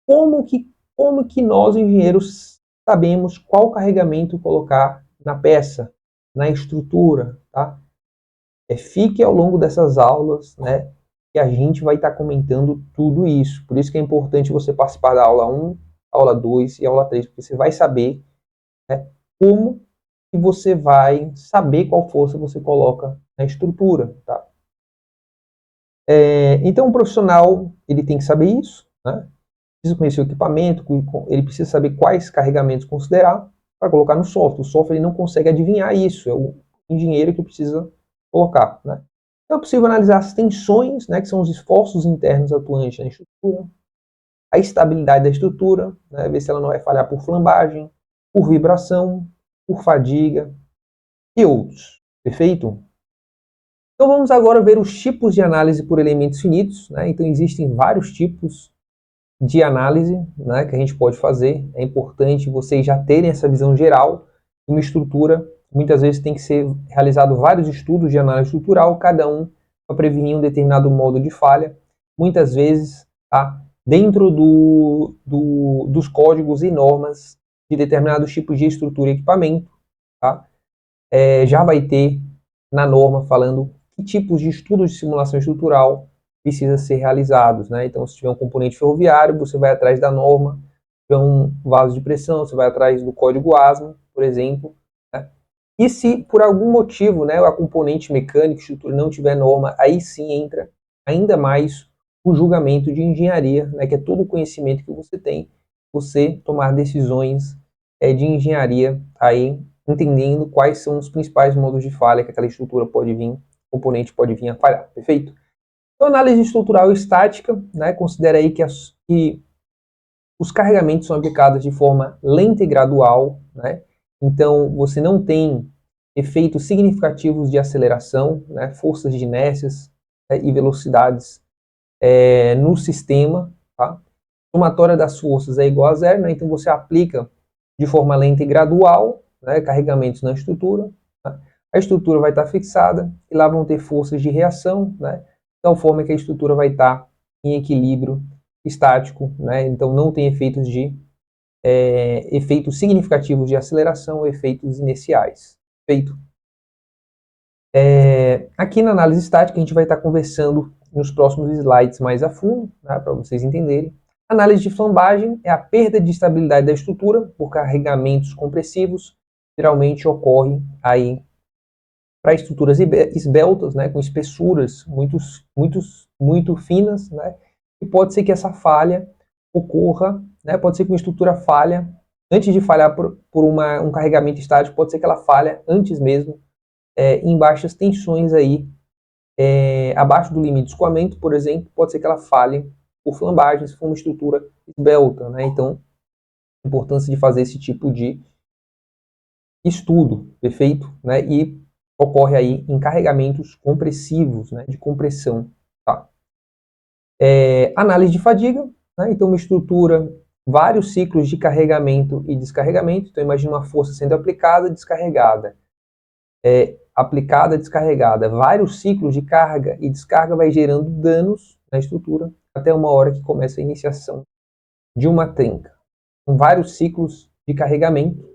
Como que nós, engenheiros, sabemos qual carregamento colocar na peça, na estrutura? Tá? Fique ao longo dessas aulas, né, que a gente vai estar comentando tudo isso. Por isso que é importante você participar da aula 1, aula 2 e aula 3, porque você vai saber, né, como que você vai saber qual força você coloca na estrutura. Tá? Então, o profissional ele tem que saber isso, né? Precisa conhecer o equipamento, ele precisa saber quais carregamentos considerar para colocar no software. O software ele não consegue adivinhar isso, é o engenheiro que precisa colocar. Né? Então, é possível analisar as tensões, né, que são os esforços internos atuantes na estrutura, a estabilidade da estrutura, né, ver se ela não vai falhar por flambagem, por vibração, por fadiga e outros. Perfeito? Então vamos agora ver os tipos de análise por elementos finitos. Né? Então existem vários tipos de análise, né, que a gente pode fazer. É importante vocês já terem essa visão geral de uma estrutura. Muitas vezes tem que ser realizado vários estudos de análise estrutural, cada um para prevenir um determinado modo de falha. Muitas vezes, tá, dentro dos códigos e normas de determinados tipos de estrutura e equipamento, tá, já vai ter na norma falando que tipos de estudos de simulação estrutural precisa ser realizados. Né? Então, se tiver um componente ferroviário, você vai atrás da norma. Se tiver um vaso de pressão, você vai atrás do código ASME, por exemplo. Né? E se, por algum motivo, né, a componente mecânica, estrutura não tiver norma, aí sim entra ainda mais o julgamento de engenharia, né, que é todo o conhecimento que você tem, você tomar decisões de engenharia, aí entendendo quais são os principais modos de falha que aquela estrutura pode vir, componente pode vir a falhar, perfeito? Então, análise estrutural estática, né, considera aí que os carregamentos são aplicados de forma lenta e gradual, né? Então, você não tem efeitos significativos de aceleração, né, forças de inércias, né, e velocidades no sistema, tá? A somatória das forças é igual a zero, né? Então você aplica de forma lenta e gradual, né, carregamentos na estrutura, tá? A estrutura vai estar fixada e lá vão ter forças de reação, né, de tal forma que a estrutura vai estar em equilíbrio estático, né? Então não tem efeitos significativos de aceleração ou efeitos inerciais. Feito. Aqui na análise estática a gente vai estar conversando nos próximos slides mais a fundo, tá, para vocês entenderem. Análise de flambagem é a perda de estabilidade da estrutura por carregamentos compressivos, geralmente ocorre aí para estruturas esbeltas, né, com espessuras muito finas, né, e pode ser que essa falha ocorra, né, pode ser que uma estrutura falha, antes de falhar por um carregamento estático, pode ser que ela falha antes mesmo, em baixas tensões aí, abaixo do limite de escoamento, por exemplo, pode ser que ela falhe por flambagem, se for uma estrutura esbelta, né, então, a importância de fazer esse tipo de estudo, perfeito? Né? E ocorre aí em carregamentos compressivos, né, de compressão. Tá? Análise de fadiga, né? Então uma estrutura, vários ciclos de carregamento e descarregamento, então imagina uma força sendo aplicada, descarregada, aplicada, descarregada, vários ciclos de carga e descarga vai gerando danos na estrutura, até uma hora que começa a iniciação de uma trinca. Com vários ciclos de carregamento.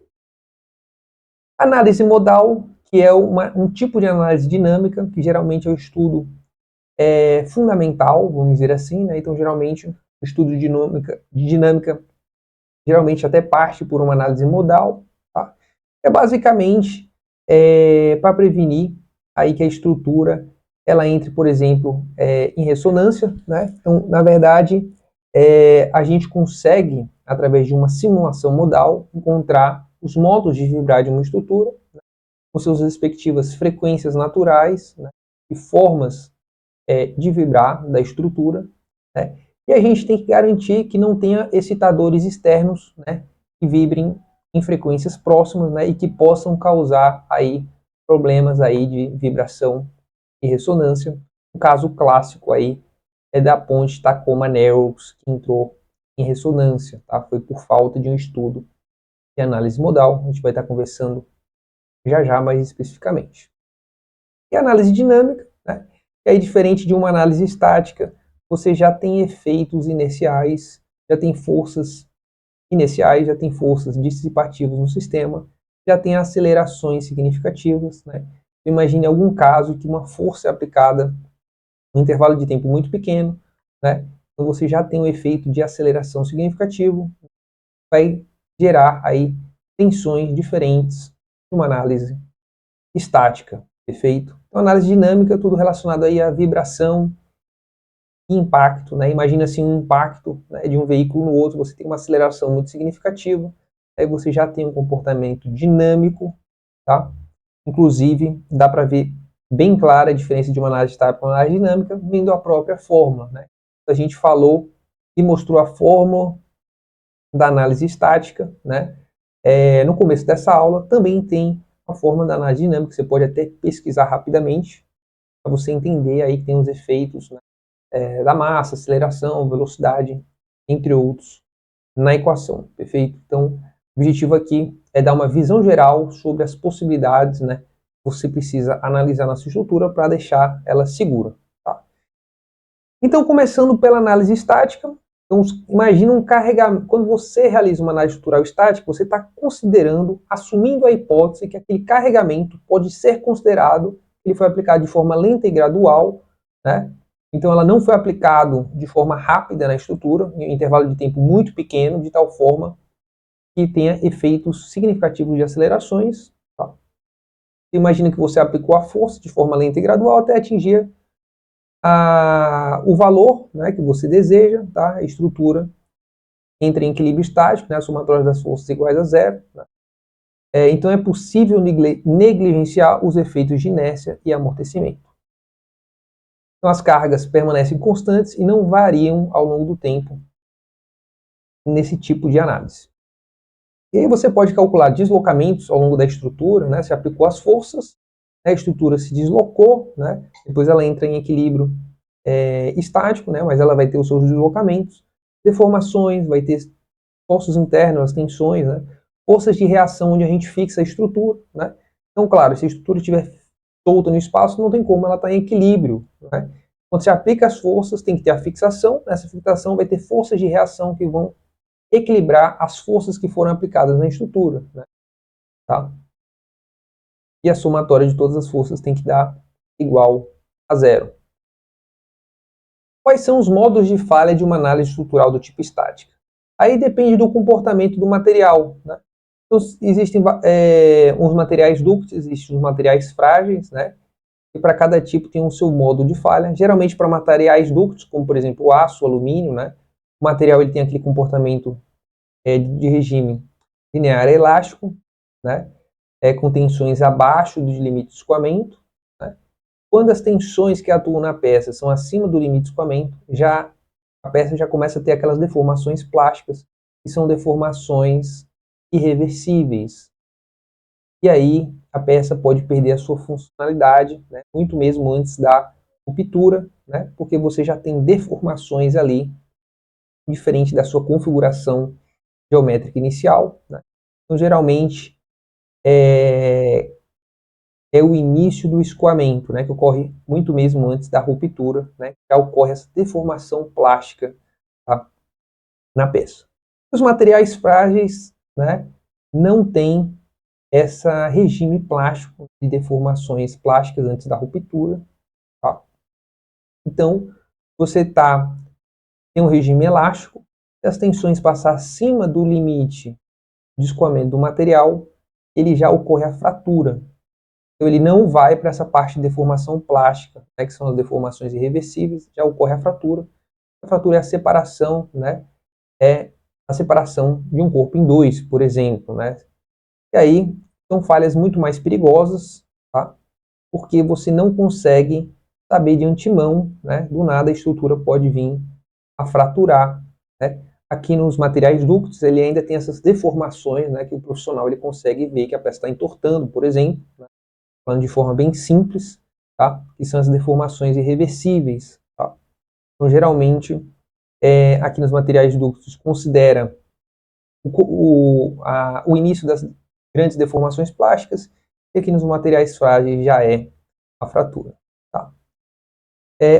Análise modal, que é um tipo de análise dinâmica, que geralmente é o estudo fundamental, vamos dizer assim, né? Então, geralmente, o estudo de dinâmica geralmente até parte por uma análise modal, tá? É basicamente para prevenir aí que a estrutura ela entre, por exemplo, em ressonância, né? Então, na verdade, a gente consegue, através de uma simulação modal, encontrar os modos de vibrar de uma estrutura, né, com suas respectivas frequências naturais, né, e formas de vibrar da estrutura, né, e a gente tem que garantir que não tenha excitadores externos, né, que vibrem em frequências próximas, né, e que possam causar aí problemas aí de vibração e ressonância. O caso clássico aí é da ponte Tacoma-Narrows, que entrou em ressonância, tá? Foi por falta de um estudo de análise modal. A gente vai estar conversando já mais especificamente. E a análise dinâmica, né? E aí, diferente de uma análise estática, você já tem efeitos inerciais, já tem forças inerciais, já tem forças dissipativas no sistema, já tem acelerações significativas, né? Imagine algum caso que uma força é aplicada num intervalo de tempo muito pequeno, né? Então você já tem um efeito de aceleração significativo, vai gerar aí tensões diferentes de uma análise estática, perfeito? Então, análise dinâmica, tudo relacionado aí à vibração e impacto, né? Imagina assim um impacto, né, de um veículo no outro, você tem uma aceleração muito significativa, aí você já tem um comportamento dinâmico, tá? Inclusive, dá para ver bem clara a diferença de uma análise estática para uma análise dinâmica, vendo a própria fórmula, né? A gente falou e mostrou a fórmula da análise estática, né? No começo dessa aula também tem a fórmula da análise dinâmica, que você pode até pesquisar rapidamente, para você entender aí que tem os efeitos, né, da massa, aceleração, velocidade, entre outros, na equação, perfeito? Então, o objetivo aqui é dar uma visão geral sobre as possibilidades, né, que você precisa analisar na sua estrutura para deixar ela segura, tá? Então, começando pela análise estática, então, imagina um carregamento. Quando você realiza uma análise estrutural estática, você está considerando, assumindo a hipótese que aquele carregamento pode ser considerado, ele foi aplicado de forma lenta e gradual, né? Então, ela não foi aplicado de forma rápida na estrutura, em um intervalo de tempo muito pequeno, de tal forma que tenha efeitos significativos de acelerações. Tá? Imagina que você aplicou a força de forma lenta e gradual até atingir o valor, né, que você deseja, tá? A estrutura entra em equilíbrio estático, né, a somatória das forças iguais a zero. Né? Então é possível negligenciar os efeitos de inércia e amortecimento. Então as cargas permanecem constantes e não variam ao longo do tempo nesse tipo de análise. E aí você pode calcular deslocamentos ao longo da estrutura, né? Você aplicou as forças, a estrutura se deslocou, né? Depois ela entra em equilíbrio estático, né? Mas ela vai ter os seus deslocamentos, deformações, vai ter forças internas, tensões, né? Forças de reação onde a gente fixa a estrutura, né? Então, claro, se a estrutura estiver solta no espaço, não tem como ela estar em equilíbrio, né? Quando você aplica as forças, tem que ter a fixação, nessa fixação vai ter forças de reação que vão equilibrar as forças que foram aplicadas na estrutura, né? Tá? E a somatória de todas as forças tem que dar igual a zero. Quais são os modos de falha de uma análise estrutural do tipo estática? Aí depende do comportamento do material, né? Então, existem uns materiais ductos, existem os materiais frágeis, né? E para cada tipo tem o seu modo de falha. Geralmente para materiais ductos, como por exemplo o aço, o alumínio, né? O material ele tem aquele comportamento de regime linear elástico, né? Com tensões abaixo dos limites de escoamento. Né? Quando as tensões que atuam na peça são acima do limite de escoamento, a peça já começa a ter aquelas deformações plásticas, que são deformações irreversíveis. E aí a peça pode perder a sua funcionalidade, né? Muito mesmo antes da ruptura, né? Porque você já tem deformações ali, diferente da sua configuração geométrica inicial. Né? Então, geralmente, é o início do escoamento, né, que ocorre muito mesmo antes da ruptura, né, que já ocorre essa deformação plástica, tá, na peça. Os materiais frágeis, né, não têm esse regime plástico de deformações plásticas antes da ruptura. Tá? Então, você tem um regime elástico, se as tensões passar acima do limite de escoamento do material, ele já ocorre a fratura. Então ele não vai para essa parte de deformação plástica, né, que são as deformações irreversíveis, já ocorre a fratura. A fratura é a separação, né, é a separação de um corpo em dois, por exemplo. Né? E aí são falhas muito mais perigosas, tá? Porque você não consegue saber de antemão, né, do nada a estrutura pode vir a fraturar. Né? Aqui nos materiais ductos ele ainda tem essas deformações, né, que o profissional ele consegue ver que a peça está entortando, por exemplo, né? Falando de forma bem simples, tá? Que são as deformações irreversíveis. Tá? Então, geralmente, aqui nos materiais ductos, considera o início das grandes deformações plásticas, e aqui nos materiais frágeis já é a fratura. Tá?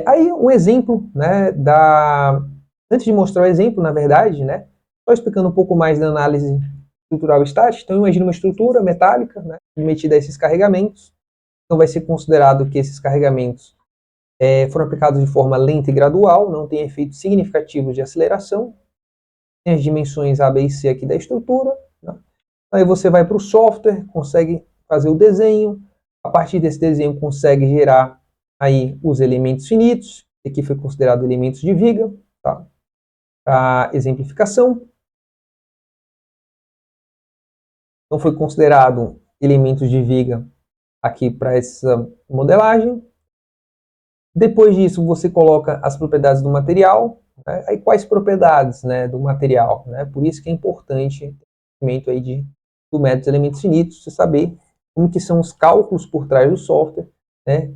Aí, um exemplo, né, antes de mostrar o exemplo, na verdade, né, só explicando um pouco mais da análise estrutural estática. Então, imagina uma estrutura metálica, né, submetida a esses carregamentos. Então vai ser considerado que esses carregamentos foram aplicados de forma lenta e gradual, não tem efeitos significativos de aceleração. Tem as dimensões A, B e C aqui da estrutura. Né? Aí você vai para o software, consegue fazer o desenho. A partir desse desenho consegue gerar aí os elementos finitos. Aqui foi considerado elementos de viga, tá? Para exemplificação. Então foi considerado elementos de viga aqui para essa modelagem. Depois disso, você coloca as propriedades do material. Né? Aí quais propriedades, né, do material? Né? Por isso que é importante o conhecimento aí do método dos elementos finitos, você saber como que são os cálculos por trás do software, né?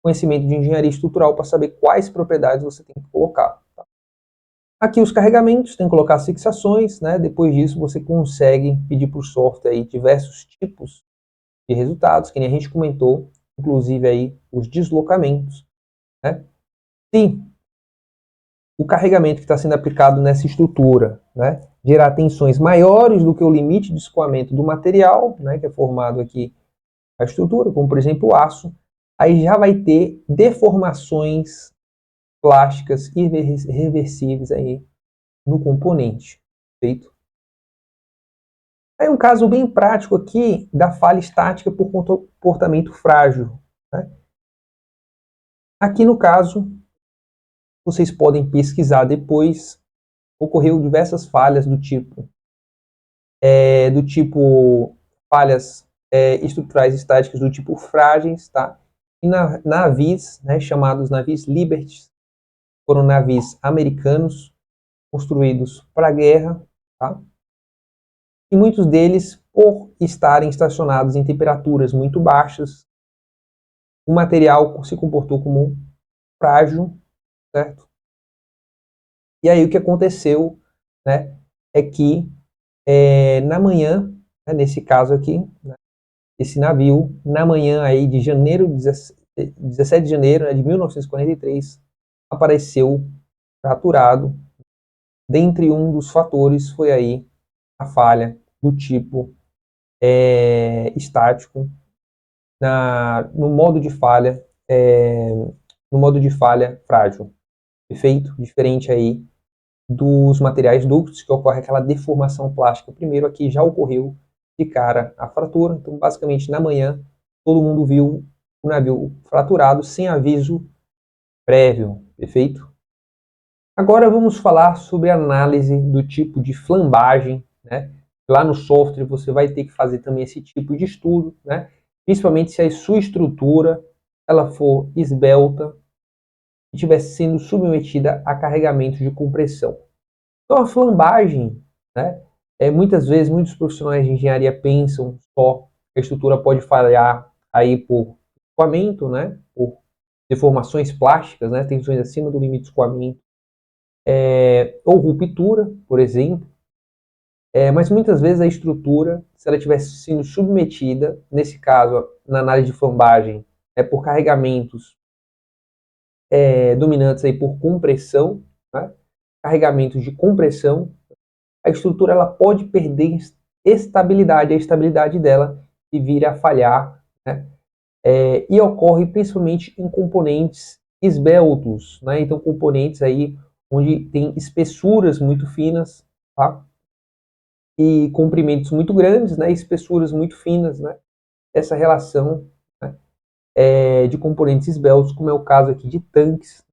Conhecimento de engenharia estrutural para saber quais propriedades você tem que colocar. Tá? Aqui os carregamentos, tem que colocar as fixações. Né? Depois disso, você consegue pedir para o software aí diversos tipos de resultados, que nem a gente comentou, inclusive aí os deslocamentos. Né? Se o carregamento que está sendo aplicado nessa estrutura, né, gerar tensões maiores do que o limite de escoamento do material, né, que é formado aqui a estrutura, como por exemplo o aço, aí já vai ter deformações plásticas irreversíveis aí no componente. Feito? Aí um caso bem prático aqui da falha estática por comportamento frágil. Né? Aqui no caso, vocês podem pesquisar depois ocorreu diversas falhas do tipo falhas estruturais estáticas do tipo frágeis, tá? E navios, né, chamados navios Liberty, foram navios americanos construídos para a guerra, tá? E muitos deles, por estarem estacionados em temperaturas muito baixas, o material se comportou como frágil, certo? E aí o que aconteceu, né, é que na manhã, né, nesse caso aqui, né, esse navio, na manhã aí de janeiro, 17 de janeiro, né, de 1943, apareceu fraturado. Dentre um dos fatores foi aí a falha do tipo estático no modo de falha frágil, perfeito? Diferente aí dos materiais ductos, que ocorre aquela deformação plástica. Primeiro aqui já ocorreu de cara a fratura, então basicamente na manhã todo mundo viu o navio fraturado sem aviso prévio, perfeito? Agora vamos falar sobre a análise do tipo de flambagem, né? Lá no software você vai ter que fazer também esse tipo de estudo, né? Principalmente se a sua estrutura ela for esbelta e estiver sendo submetida a carregamento de compressão. Então a flambagem, né? Muitas vezes muitos profissionais de engenharia pensam só que a estrutura pode falhar aí por escoamento, né? Por deformações plásticas, né? Tensões acima do limite de escoamento, ou ruptura, por exemplo. Mas muitas vezes a estrutura, se ela estivesse sendo submetida, nesse caso, na análise de flambagem, por carregamentos dominantes aí por compressão, né? Carregamentos de compressão, a estrutura ela pode perder estabilidade, a estabilidade dela e vir a falhar, né? E ocorre principalmente em componentes esbeltos, né? Então componentes aí onde tem espessuras muito finas, tá? E comprimentos muito grandes, né? Espessuras muito finas, né? Essa relação, né, de componentes esbeltos, como é o caso aqui de tanques,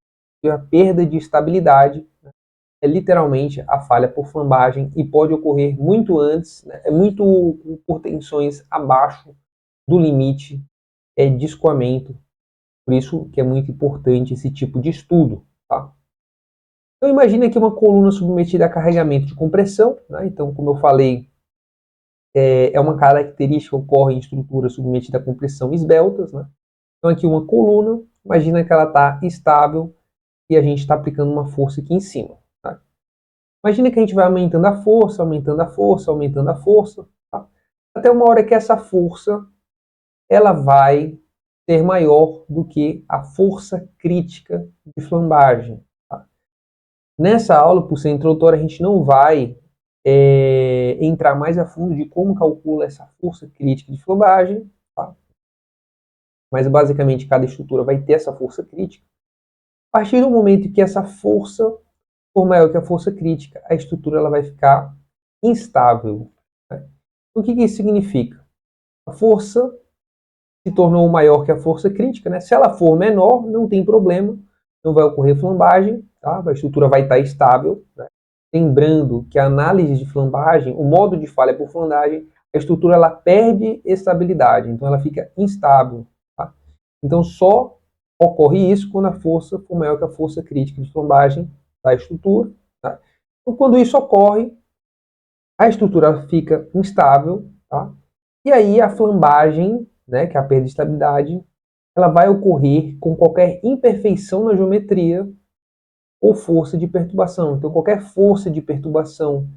e a perda de estabilidade, né, é literalmente a falha por flambagem e pode ocorrer muito antes, né, muito por tensões abaixo do limite de escoamento. Por isso que é muito importante esse tipo de estudo, tá? Então imagine aqui uma coluna submetida a carregamento de compressão, né? Então, como eu falei, é uma característica que ocorre em estruturas submetidas a compressão esbeltas, né? Então aqui uma coluna, imagina que ela está estável e a gente está aplicando uma força aqui em cima. Tá? Imagina que a gente vai aumentando a força, aumentando a força, aumentando a força, tá? Até uma hora que essa força ela vai ser maior do que a força crítica de flambagem. Tá? Nessa aula, por ser introdutória, a gente não vai entrar mais a fundo de como calcula essa força crítica de flambagem, tá? Mas basicamente cada estrutura vai ter essa força crítica. A partir do momento que essa força for maior que a força crítica, a estrutura ela vai ficar instável. Né? O que isso significa? A força se tornou maior que a força crítica, né? Se ela for menor, não tem problema, não vai ocorrer flambagem, tá? A estrutura vai estar estável. Né? Lembrando que a análise de flambagem, o modo de falha por flambagem, a estrutura ela perde estabilidade, então ela fica instável. Tá? Então só ocorre isso quando a força for maior que a força crítica de flambagem da estrutura. Tá? Então quando isso ocorre, a estrutura fica instável, tá? E aí a flambagem, né, que é a perda de estabilidade, ela vai ocorrer com qualquer imperfeição na geometria ou força de perturbação. Então qualquer força de perturbação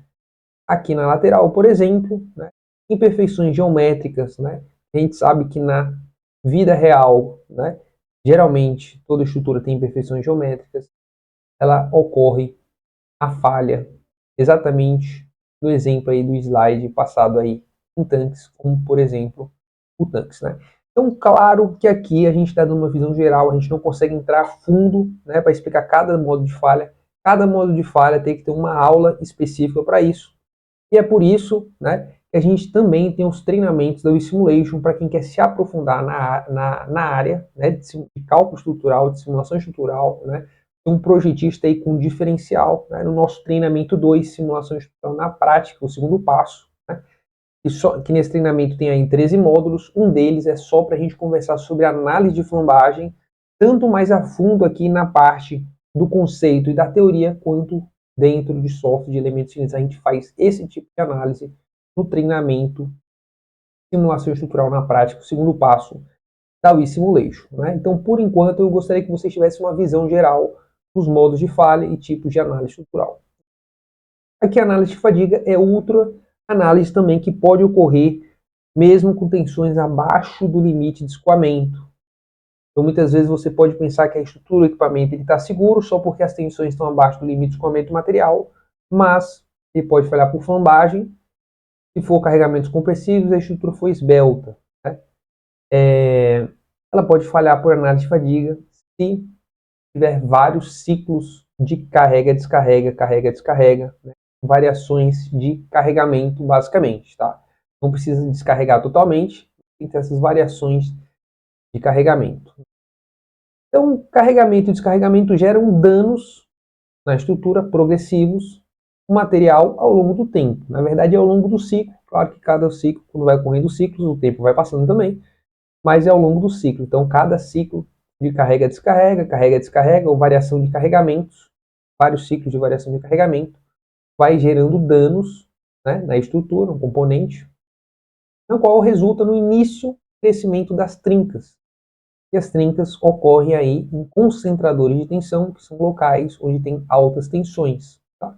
aqui na lateral, por exemplo, né, imperfeições geométricas, né, a gente sabe que na vida real, né, geralmente toda estrutura tem imperfeições geométricas, ela ocorre a falha exatamente no exemplo aí do slide passado aí em tanques, como por exemplo o tanques, né? Então, claro que aqui a gente está dando uma visão geral, a gente não consegue entrar a fundo, né, para explicar cada modo de falha. Cada modo de falha tem que ter uma aula específica para isso. E é por isso, né, que a gente também tem os treinamentos da WeSimulation para quem quer se aprofundar na área, né, de cálculo estrutural, de simulação estrutural, né, um projetista aí com diferencial, né? No nosso treinamento 2, simulação estrutural na prática, o segundo passo, né? Que nesse treinamento tem aí 13 módulos, um deles é só para a gente conversar sobre análise de flambagem, tanto mais a fundo aqui na parte do conceito e da teoria, quanto dentro de software de elementos finitos. A gente faz esse tipo de análise no treinamento simulação estrutural na prática, o segundo passo da Wii Simulation, né? Então, por enquanto, eu gostaria que vocês tivessem uma visão geral dos modos de falha e tipos de análise estrutural. Aqui a análise de fadiga é outra análise também que pode ocorrer mesmo com tensões abaixo do limite de escoamento. Então, muitas vezes você pode pensar que a estrutura do equipamento está seguro só porque as tensões estão abaixo do limite de escoamento do material, mas ele pode falhar por flambagem. Se for carregamentos compressivos, a estrutura foi esbelta, né? Ela pode falhar por análise de fadiga se tiver vários ciclos de carrega-descarrega, carrega-descarrega, né? Variações de carregamento, basicamente, tá? Não precisa descarregar totalmente, tem que ter essas variações de carregamento. Então, carregamento e descarregamento geram danos na estrutura progressivos, o material ao longo do tempo. Na verdade, é ao longo do ciclo. Claro que cada ciclo, quando vai ocorrendo os ciclos, o tempo vai passando também, mas é ao longo do ciclo. Então, cada ciclo de carrega-descarrega, carrega-descarrega, ou variação de carregamentos, vários ciclos de variação de carregamento, vai gerando danos, né, na estrutura, no componente, no qual resulta no início do crescimento das trincas. E as trincas ocorrem aí em concentradores de tensão, que são locais onde tem altas tensões. Tá?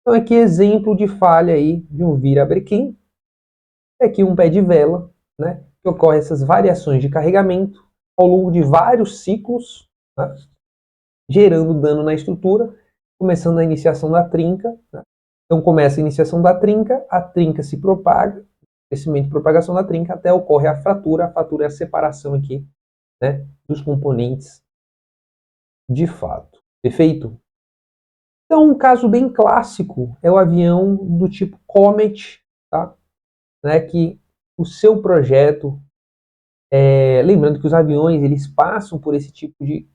Então, aqui exemplo de falha aí de um virabrequim. Aqui um pé de vela, né, que ocorre essas variações de carregamento ao longo de vários ciclos, né, gerando dano na estrutura, começando a iniciação da trinca. Né? Então começa a iniciação da trinca, a trinca se propaga, crescimento e propagação da trinca, até ocorre a fratura é a separação aqui, né, dos componentes de fato. Perfeito? Então, um caso bem clássico é o avião do tipo Comet, tá? Né, que o seu projeto, lembrando que os aviões eles passam por esse tipo de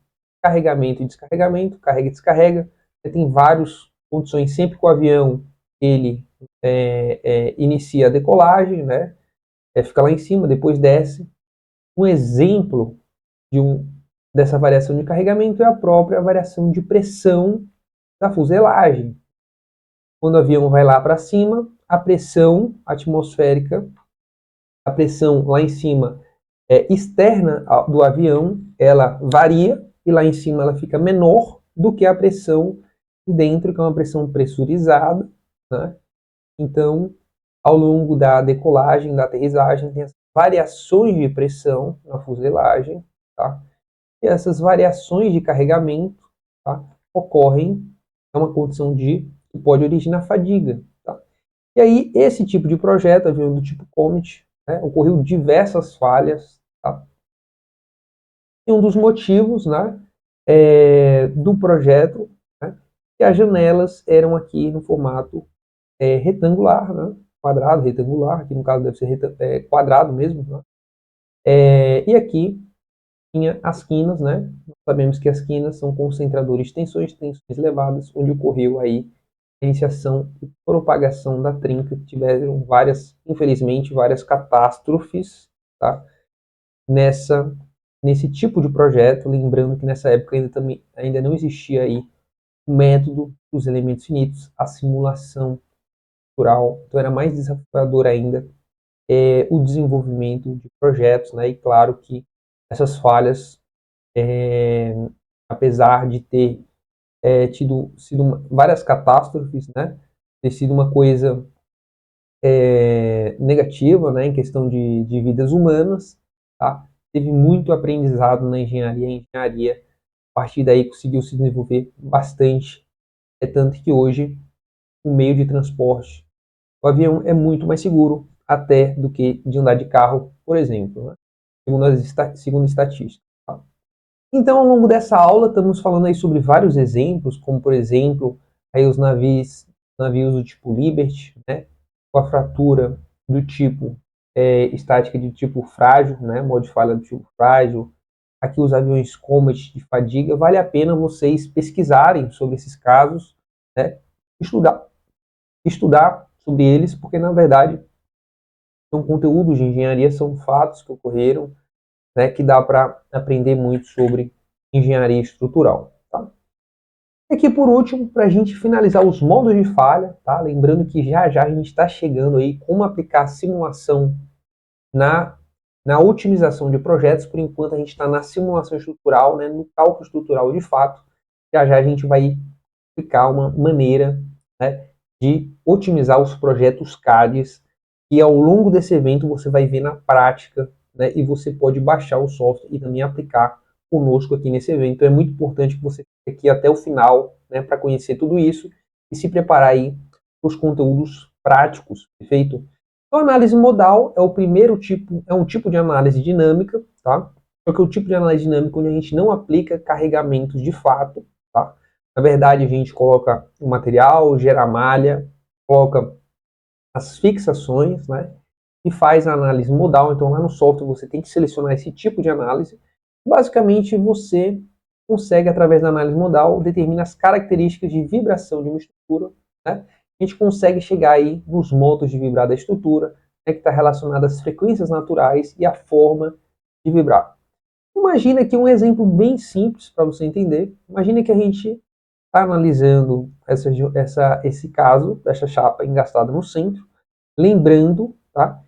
carregamento e descarregamento, carrega e descarrega, tem várias condições, sempre que o avião ele inicia a decolagem, né, fica lá em cima, depois desce. Um exemplo dessa variação de carregamento é a própria variação de pressão da fuselagem. Quando o avião vai lá para cima, a pressão atmosférica, a pressão lá em cima externa do avião, ela varia e lá em cima ela fica menor do que a pressão de dentro, que é uma pressão pressurizada, né? Então, ao longo da decolagem, da aterrissagem, tem as variações de pressão na fuselagem, tá? E essas variações de carregamento, tá, ocorrem, é uma condição que pode originar fadiga, tá? E aí, esse tipo de projeto, avião do tipo Comet, né, ocorreu diversas falhas, tá? E um dos motivos, né, do projeto, né, que as janelas eram aqui no formato retangular, né, quadrado, retangular, aqui no caso deve ser quadrado mesmo, né? E aqui tinha as quinas, né? Nós sabemos que as quinas são concentradores de tensões elevadas, onde ocorreu aí a iniciação e propagação da trinca, que tiveram infelizmente, várias catástrofes, tá? Nesse tipo de projeto, lembrando que nessa época ainda não existia aí o método dos elementos finitos, a simulação estrutural, então era mais desafiador ainda o desenvolvimento de projetos, né? E claro que essas falhas, apesar de ter sido várias catástrofes, né? Ter sido uma coisa negativa, né? Em questão de vidas humanas, tá? Teve muito aprendizado na engenharia. A engenharia, a partir daí, conseguiu se desenvolver bastante. É tanto que hoje, o meio de transporte, o avião é muito mais seguro até do que de andar de carro, por exemplo, né? Segundo estatísticas. Tá? Então, ao longo dessa aula, estamos falando aí sobre vários exemplos, como, por exemplo, aí os navios do tipo Liberty, né? Com a fratura do tipo estática de tipo frágil, né? Modo de falha do tipo frágil, aqui os aviões Comet de fadiga, vale a pena vocês pesquisarem sobre esses casos, né? Estudar sobre eles, porque na verdade são conteúdos de engenharia, são fatos que ocorreram, né, que dá para aprender muito sobre engenharia estrutural. Tá? E aqui por último, para a gente finalizar os modos de falha, tá? Lembrando que já já a gente está chegando aí como aplicar simulação na otimização de projetos. Por enquanto a gente está na simulação estrutural, né, no cálculo estrutural de fato. Já já a gente vai aplicar uma maneira, né, de otimizar os projetos CADs, e ao longo desse evento você vai ver na prática, né, e você pode baixar o software e também aplicar conosco aqui nesse evento. Então é muito importante que você fique aqui até o final, né, para conhecer tudo isso e se preparar aí para os conteúdos práticos, perfeito? Então, a análise modal é o primeiro tipo, é um tipo de análise dinâmica, tá? Só que é o tipo de análise dinâmica onde a gente não aplica carregamentos de fato, tá? Na verdade, a gente coloca o material, gera a malha, coloca as fixações, né? E faz a análise modal. Então, lá no software você tem que selecionar esse tipo de análise. Basicamente, você consegue, através da análise modal, determinar as características de vibração de uma estrutura, né? A gente consegue chegar aí nos modos de vibrar da estrutura, né, que está relacionado às frequências naturais e à forma de vibrar. Imagina aqui um exemplo bem simples para você entender. Imagina que a gente está analisando esse caso dessa chapa engastada no centro, lembrando, tá,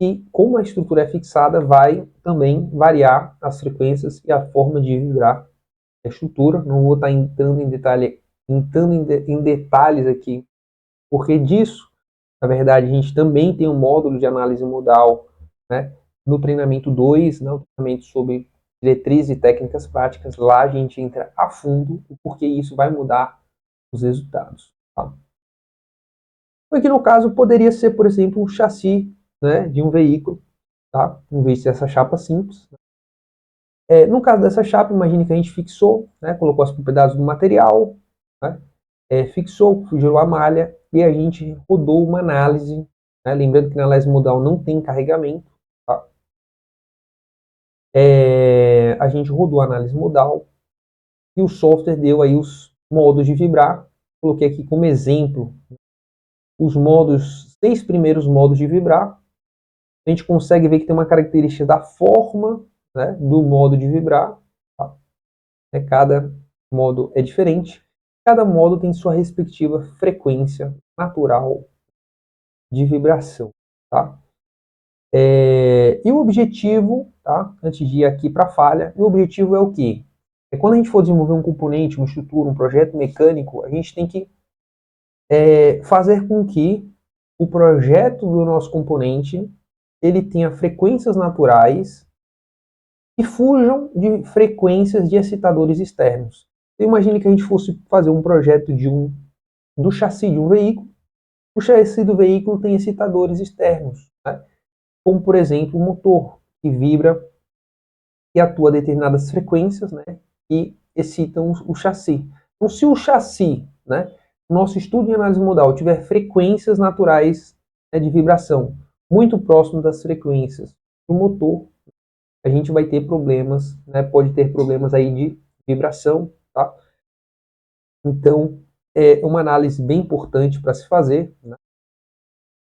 que como a estrutura é fixada, vai também variar as frequências e a forma de vibrar da estrutura. Não vou estar entrando em detalhes aqui porque disso. Na verdade, a gente também tem um módulo de análise modal, né, no treinamento 2, né, o treinamento sobre diretrizes e técnicas práticas. Lá a gente entra a fundo o porquê isso vai mudar os resultados. Tá? Aqui no caso poderia ser, por exemplo, um chassi, né, de um veículo, tá? Em vez de ser essa chapa simples. No caso dessa chapa, imagine que a gente fixou, né, colocou as propriedades do material, né, fixou, gerou a malha e a gente rodou uma análise, né, lembrando que na análise modal não tem carregamento, tá? A gente rodou a análise modal e o software deu aí os modos de vibrar. Coloquei aqui como exemplo os modos, 6 primeiros modos de vibrar. A gente consegue ver que tem uma característica da forma, né, do modo de vibrar. Tá? Cada modo é diferente. Cada modo tem sua respectiva frequência natural de vibração. Tá? E o objetivo, tá? Antes de ir aqui para a falha, o objetivo é o quê? É quando a gente for desenvolver um componente, uma estrutura, um projeto mecânico, a gente tem que fazer com que o projeto do nosso componente ele tenha frequências naturais e fujam de frequências de excitadores externos. Então, imagine que a gente fosse fazer um projeto do chassi de um veículo. O chassi do veículo tem excitadores externos, né? Como, por exemplo, o motor, que vibra e atua a determinadas frequências, né, que excitam o chassi. Então, se o chassi, né, nosso estudo de análise modal, tiver frequências naturais, né, de vibração muito próximo das frequências do motor, a gente vai ter problemas, né, pode ter problemas aí de vibração, tá? Então, é uma análise bem importante para se fazer, né,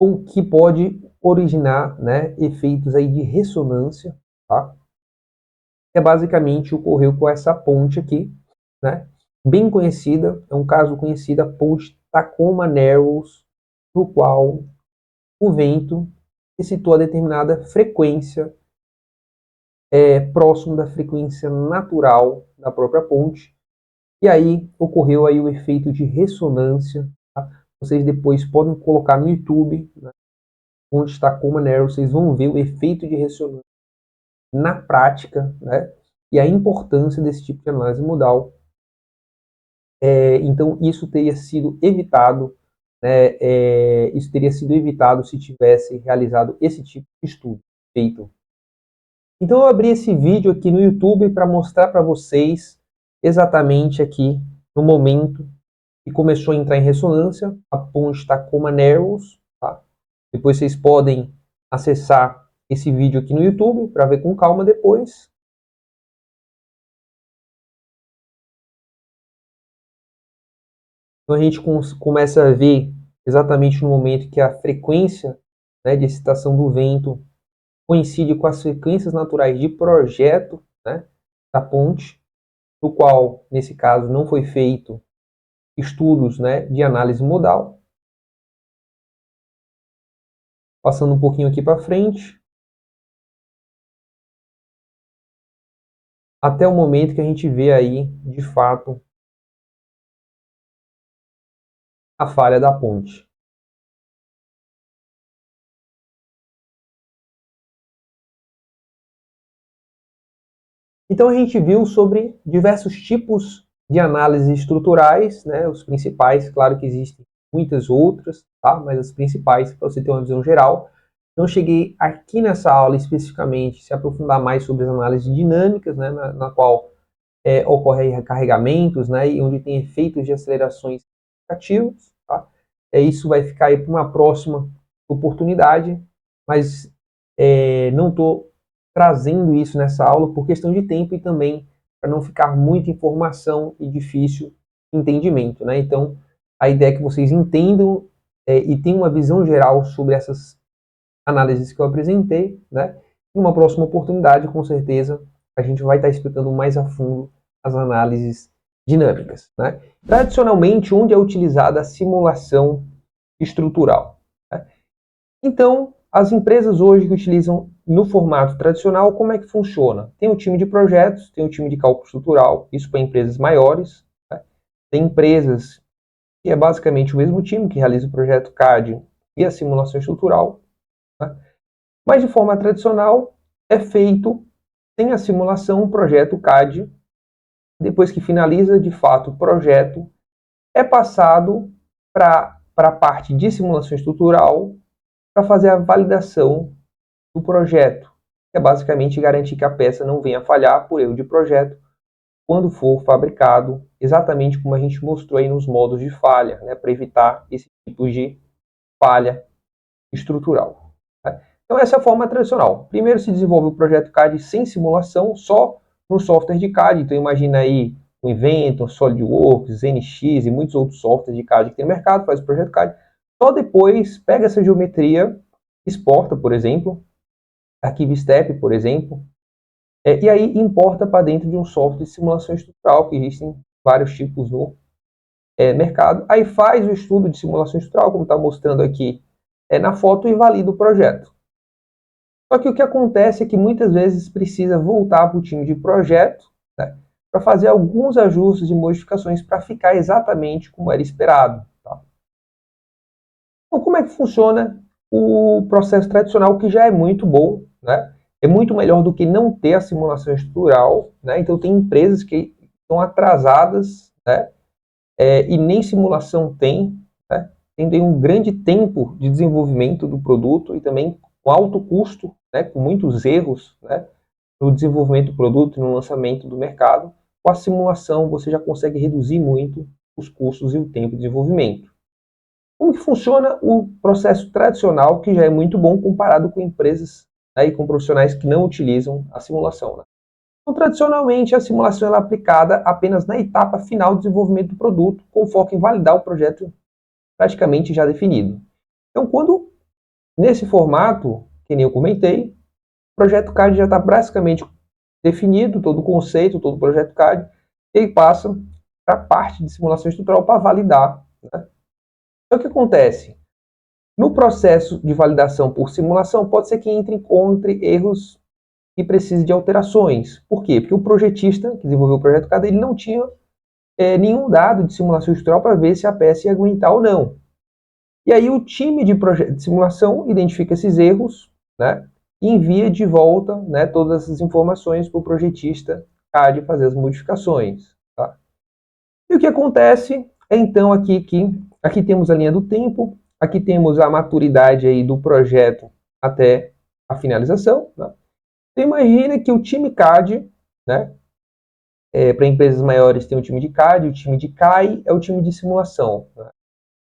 o que pode originar, né, efeitos aí de ressonância, tá? Basicamente ocorreu com essa ponte aqui, né? Bem conhecida, é um caso conhecido, a ponte Tacoma Narrows, no qual o vento excitou a determinada frequência próximo da frequência natural da própria ponte, e aí ocorreu aí o efeito de ressonância. Tá? Vocês depois podem colocar no YouTube, né, onde Tacoma Narrows, vocês vão ver o efeito de ressonância na prática, né? E a importância desse tipo de análise modal. Então, isso teria sido evitado, né, isso teria sido evitado se tivesse realizado esse tipo de estudo feito. Então, eu abri esse vídeo aqui no YouTube para mostrar para vocês exatamente aqui no momento que começou a entrar em ressonância, a ponte Tacoma Narrows. Tá? Depois vocês podem acessar esse vídeo aqui no YouTube para ver com calma depois. Então a gente começa a ver exatamente no momento que a frequência, né, de excitação do vento coincide com as frequências naturais de projeto, né, da ponte, do qual, nesse caso, não foi feito estudos, né, de análise modal. Passando um pouquinho aqui para frente, até o momento que a gente vê aí, de fato, a falha da ponte. Então a gente viu sobre diversos tipos de análises estruturais, né, os principais, claro que existem muitas outras, tá? Mas as principais, para você ter uma visão geral. Não cheguei aqui nessa aula especificamente se aprofundar mais sobre as análises dinâmicas, né, na qual ocorrem carregamentos, né, e onde tem efeitos de acelerações significativos. Tá? Isso vai ficar aí para uma próxima oportunidade, mas não estou trazendo isso nessa aula por questão de tempo e também para não ficar muita informação e difícil entendimento. Né? Então, a ideia é que vocês entendam e tenham uma visão geral sobre essas análises que eu apresentei, né? Em uma próxima oportunidade, com certeza, a gente vai estar explicando mais a fundo as análises dinâmicas, né? Tradicionalmente, onde é utilizada a simulação estrutural? Né? Então, as empresas hoje que utilizam no formato tradicional, como é que funciona? Tem o time de projetos, tem o time de cálculo estrutural, isso para empresas maiores. Né? Tem empresas que é basicamente o mesmo time que realiza o projeto CAD e a simulação estrutural. Né? Mas de forma tradicional, é feito, tem a simulação, o projeto CAD, depois que finaliza de fato o projeto, é passado para a parte de simulação estrutural para fazer a validação do projeto, que é basicamente garantir que a peça não venha a falhar por erro de projeto quando for fabricado, exatamente como a gente mostrou aí nos modos de falha, né, para evitar esse tipo de falha estrutural. Tá? Então essa é a forma tradicional. Primeiro se desenvolve o projeto CAD sem simulação, só no software de CAD. Então imagina aí o Inventor, SolidWorks, NX e muitos outros softwares de CAD que tem no mercado, faz o projeto CAD. Só depois pega essa geometria, exporta, por exemplo, arquivo STEP, por exemplo, e aí importa para dentro de um software de simulação estrutural, que existem vários tipos no mercado. Aí faz o estudo de simulação estrutural, como está mostrando aqui na foto, e valida o projeto. Só que o que acontece é que muitas vezes precisa voltar para o time de projeto, né, para fazer alguns ajustes e modificações para ficar exatamente como era esperado. Tá? Então, como é que funciona o processo tradicional, que já é muito bom, né? É muito melhor do que não ter a simulação estrutural. Né? Então, tem empresas que estão atrasadas, né? E nem simulação tem, né? Tem um grande tempo de desenvolvimento do produto e também com alto custo, né? Com muitos erros, né? No desenvolvimento do produto e no lançamento do mercado. Com a simulação, você já consegue reduzir muito os custos e o tempo de desenvolvimento. Como que funciona o processo tradicional, que já é muito bom comparado com empresas, né, e com profissionais que não utilizam a simulação? Né? Então, tradicionalmente, a simulação é aplicada apenas na etapa final do desenvolvimento do produto, com foco em validar o projeto praticamente já definido. Então, quando nesse formato, que nem eu comentei, o projeto CAD já está basicamente definido, todo o conceito, todo o projeto CAD, ele passa para a parte de simulação estrutural para validar. Né? Então, o que acontece? No processo de validação por simulação, pode ser que encontre erros e precise de alterações. Por quê? Porque o projetista que desenvolveu o projeto CAD, ele não tinha nenhum dado de simulação estrutural para ver se a peça ia aguentar ou não. E aí o time de simulação identifica esses erros, né, e envia de volta, né, todas essas informações para o projetista CAD fazer as modificações. Tá? E o que acontece é então aqui temos a linha do tempo, aqui temos a maturidade aí do projeto até a finalização. Né? Então imagina que o time CAD, né, para empresas maiores tem o time de CAD, o time de CAI é o time de simulação. Né?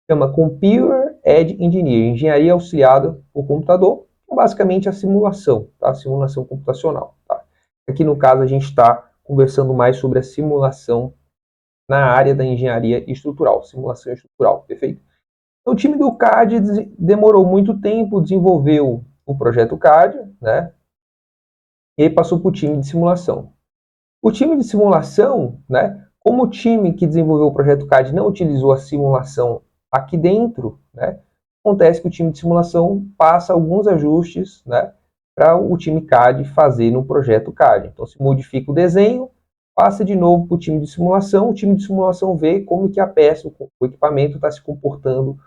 Chama Computer Aided Engineering, engenharia auxiliada por computador, que é basicamente a simulação, tá? A simulação computacional. Tá? Aqui no caso a gente está conversando mais sobre a simulação na área da engenharia estrutural, simulação estrutural, perfeito? Então, o time do CAD demorou muito tempo, desenvolveu o projeto CAD, né? E aí passou para o time de simulação. O time de simulação, né? Como o time que desenvolveu o projeto CAD não utilizou a simulação aqui dentro, né? Acontece que o time de simulação passa alguns ajustes, né? Para o time CAD fazer no projeto CAD. Então, se modifica o desenho, passa de novo para o time de simulação. O time de simulação vê como que a peça, o equipamento está se comportando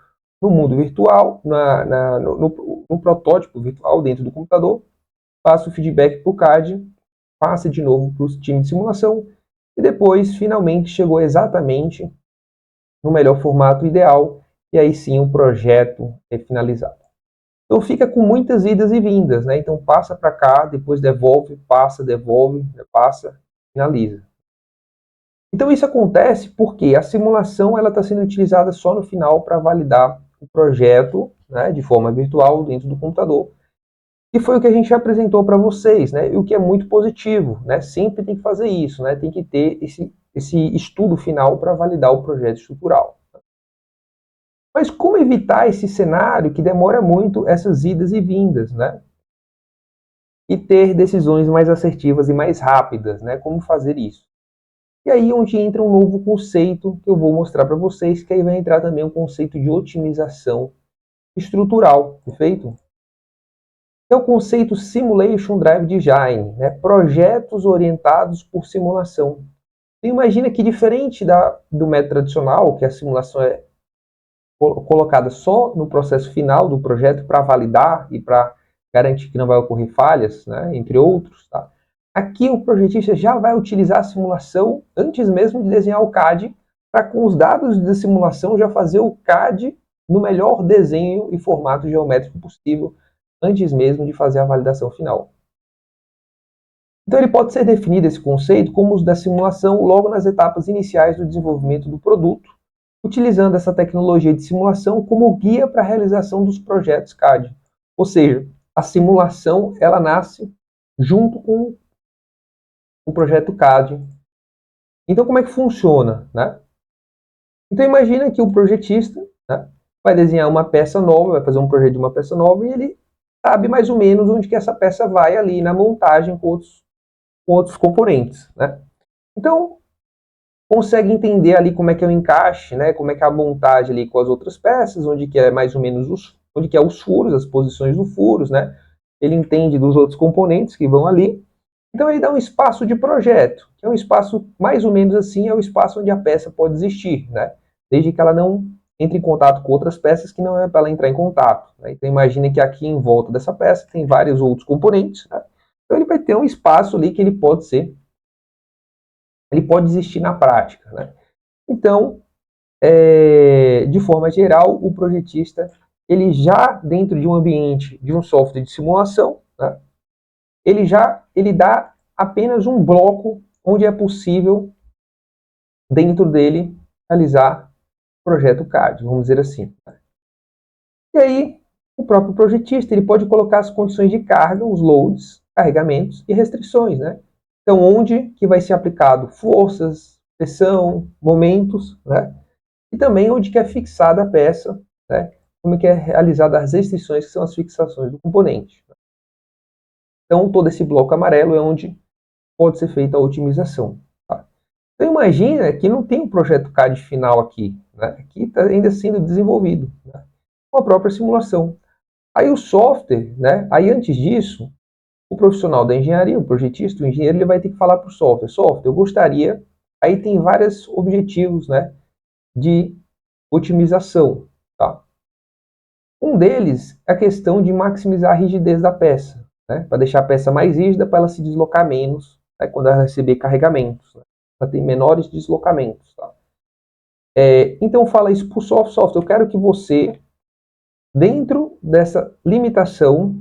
no mundo virtual, no protótipo virtual dentro do computador, passa o feedback para o CAD, passa de novo para o time de simulação e depois finalmente chegou exatamente no melhor formato ideal e aí sim o projeto é finalizado. Então fica com muitas idas e vindas, né? Então passa para cá, depois devolve, passa, finaliza. Então isso acontece porque a simulação ela está sendo utilizada só no final para validar o projeto, né, de forma virtual dentro do computador. E foi o que a gente apresentou para vocês, né? E o que é muito positivo, né? Sempre tem que fazer isso, né? Tem que ter esse estudo final para validar o projeto estrutural. Mas como evitar esse cenário que demora muito essas idas e vindas, né? E ter decisões mais assertivas e mais rápidas, né? Como fazer isso? E aí onde entra um novo conceito que eu vou mostrar para vocês, que aí vai entrar também um conceito de otimização estrutural, perfeito? É o conceito Simulation Driven Design, né? Projetos orientados por simulação. Então, imagina que diferente do método tradicional, que a simulação é colocada só no processo final do projeto para validar e para garantir que não vai ocorrer falhas, né? Entre outros, tá? Aqui o projetista já vai utilizar a simulação antes mesmo de desenhar o CAD, para com os dados da simulação já fazer o CAD no melhor desenho e formato geométrico possível, antes mesmo de fazer a validação final. Então ele pode ser definido, esse conceito, como uso da simulação logo nas etapas iniciais do desenvolvimento do produto, utilizando essa tecnologia de simulação como guia para a realização dos projetos CAD. Ou seja, a simulação ela nasce junto com o projeto CAD. Então como é que funciona, né? Então imagina que o projetista, né, vai desenhar uma peça nova, vai fazer um projeto de uma peça nova e ele sabe mais ou menos onde que essa peça vai ali na montagem com outros componentes, né? Então, consegue entender ali como é que é o encaixe, né? Como é que é a montagem ali com as outras peças, onde que é mais ou menos onde que é os furos, as posições dos furos, né? Ele entende dos outros componentes que vão ali. Então ele dá um espaço de projeto, que é um espaço mais ou menos assim, é o espaço onde a peça pode existir, né? Desde que ela não entre em contato com outras peças que não é para ela entrar em contato, né? Então imagine que aqui em volta dessa peça tem vários outros componentes, né? Então ele vai ter um espaço ali que ele pode existir na prática, né? Então, de forma geral, o projetista, ele já dentro de um ambiente, de um software de simulação, né, ele dá apenas um bloco onde é possível, dentro dele, realizar o projeto CAD, vamos dizer assim. E aí, o próprio projetista, ele pode colocar as condições de carga, os loads, carregamentos e restrições, né? Então, onde que vai ser aplicado forças, pressão, momentos, né? E também onde que é fixada a peça, né? Como que é realizada as restrições, que são as fixações do componente. Então, todo esse bloco amarelo é onde pode ser feita a otimização. Tá? Então, imagina que não tem um projeto CAD final aqui, né? Aqui está ainda sendo desenvolvido, né? Com a própria simulação. Aí o software, né? Aí antes disso, o profissional da engenharia, o projetista, o engenheiro, ele vai ter que falar para o software, eu gostaria, aí tem vários objetivos, né, de otimização, tá? Um deles é a questão de maximizar a rigidez da peça, né, para deixar a peça mais rígida, para ela se deslocar menos, né, quando ela receber carregamentos, né, para ter menores deslocamentos, tá? Então fala isso para o software, eu quero que você, dentro dessa limitação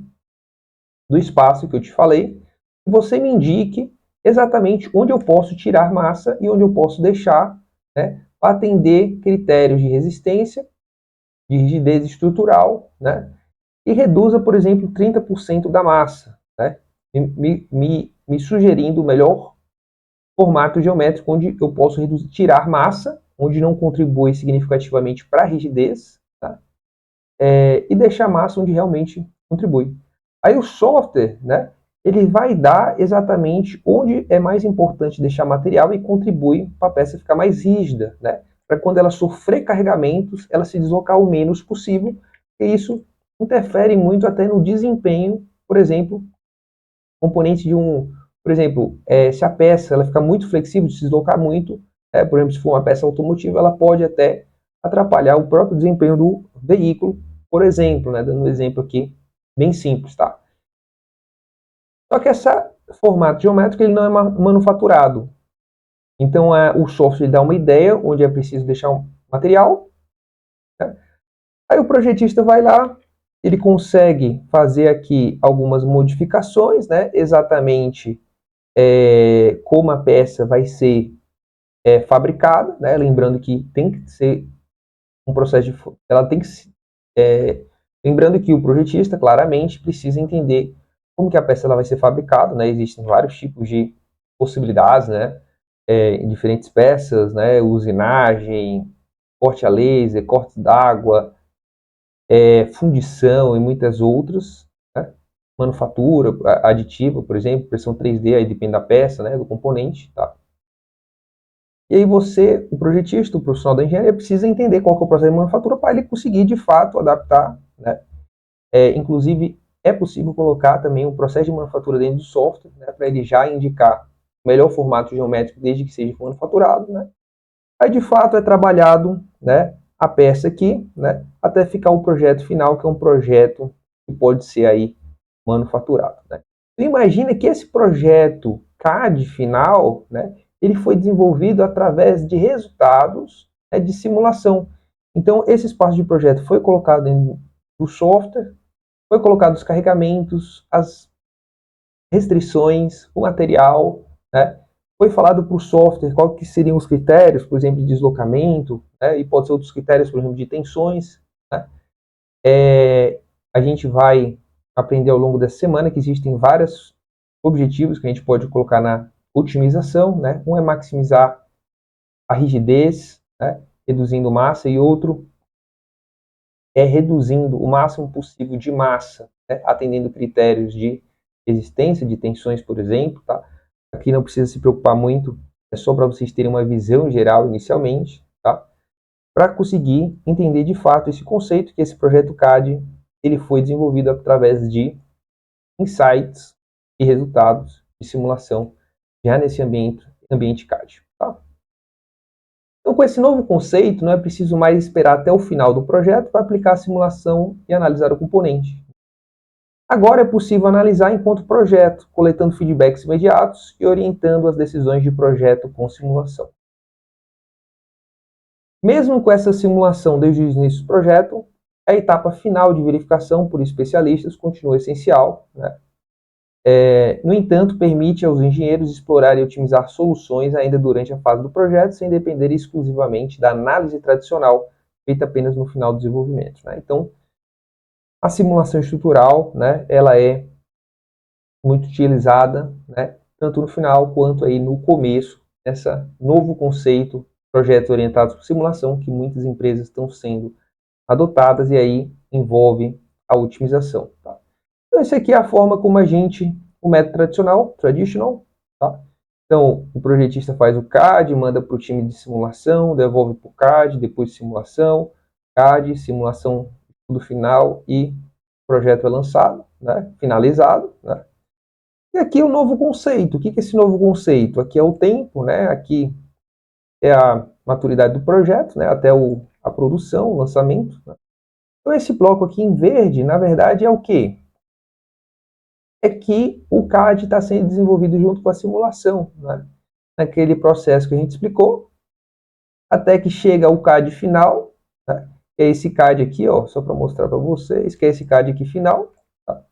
do espaço que eu te falei, você me indique exatamente onde eu posso tirar massa e onde eu posso deixar, né, para atender critérios de resistência, de rigidez estrutural, né, e reduza, por exemplo, 30% da massa, né, me sugerindo o melhor formato geométrico onde eu posso tirar massa, onde não contribui significativamente para a rigidez, tá? E deixar massa onde realmente contribui. Aí o software, né, ele vai dar exatamente onde é mais importante deixar material e contribui para a peça ficar mais rígida, né? Para quando ela sofrer carregamentos, ela se deslocar o menos possível, e isso interfere muito até no desempenho, por exemplo, componente de por exemplo, se a peça ela fica muito flexível, se deslocar muito, por exemplo, se for uma peça automotiva, ela pode até atrapalhar o próprio desempenho do veículo, por exemplo, né, dando um exemplo aqui bem simples, tá? Só que esse formato geométrico ele não é manufaturado. Então o software dá uma ideia onde é preciso deixar um material, né? Aí o projetista vai lá, ele consegue fazer aqui algumas modificações, né? Exatamente como a peça vai ser fabricada, né? Lembrando que tem que ser um processo de... Ela tem que... lembrando que o projetista, claramente, precisa entender como que a peça ela vai ser fabricada, né? Existem vários tipos de possibilidades, né? Em diferentes peças, né? Usinagem, corte a laser, corte d'água, fundição e muitas outras, né? Manufatura aditiva, por exemplo, impressão 3D, aí depende da peça, né? Do componente, tá? E aí você, o projetista, o profissional da engenharia, precisa entender qual que é o processo de manufatura para ele conseguir, de fato, adaptar, né? Inclusive, é possível colocar também um processo de manufatura dentro do software, né? Para ele já indicar o melhor formato geométrico desde que seja manufaturado, né? Aí, de fato, é trabalhado, né, a peça aqui, né, até ficar o projeto final, que é um projeto que pode ser aí manufaturado, né? Então, imagina que esse projeto CAD final, né, ele foi desenvolvido através de resultados, né, de simulação. Então, esse espaço de projeto foi colocado dentro do software, foi colocado os carregamentos, as restrições, o material, né? Foi falado para o software quais que seriam os critérios, por exemplo, de deslocamento, né? E pode ser outros critérios, por exemplo, de tensões, né? A gente vai aprender ao longo dessa semana que existem vários objetivos que a gente pode colocar na otimização, né? Um é maximizar a rigidez, né? Reduzindo massa, e outro é reduzindo o máximo possível de massa, né? Atendendo critérios de resistência, de tensões, por exemplo, tá? Aqui não precisa se preocupar muito, é só para vocês terem uma visão geral inicialmente, tá? Para conseguir entender de fato esse conceito, que esse projeto CAD ele foi desenvolvido através de insights e resultados de simulação já nesse ambiente CAD, tá? Então, com esse novo conceito, não é preciso mais esperar até o final do projeto para aplicar a simulação e analisar o componente. Agora é possível analisar enquanto projeto, coletando feedbacks imediatos e orientando as decisões de projeto com simulação. Mesmo com essa simulação desde o início do projeto, a etapa final de verificação por especialistas continua essencial, né? No entanto, permite aos engenheiros explorar e otimizar soluções ainda durante a fase do projeto, sem depender exclusivamente da análise tradicional, feita apenas no final do desenvolvimento, né? Então, a simulação estrutural, né, ela é muito utilizada, né, tanto no final quanto aí no começo, esse novo conceito, projetos orientados por simulação, que muitas empresas estão sendo adotadas, e aí envolve a otimização, tá? Então, essa aqui é a forma como o método traditional, tá? Então, o projetista faz o CAD, manda para o time de simulação, devolve para o CAD, depois simulação, CAD, simulação, tudo final, e o projeto é lançado, né, finalizado, né? E aqui o novo conceito. O que é esse novo conceito? Aqui é o tempo, né? Aqui é a maturidade do projeto, né? Até a produção, o lançamento, né? Então, esse bloco aqui em verde, na verdade, é o quê? É que o CAD está sendo desenvolvido junto com a simulação, né? Naquele processo que a gente explicou, até que chega o CAD final, né? Que é esse CAD aqui, ó, só para mostrar para vocês, que é esse CAD aqui final, tá?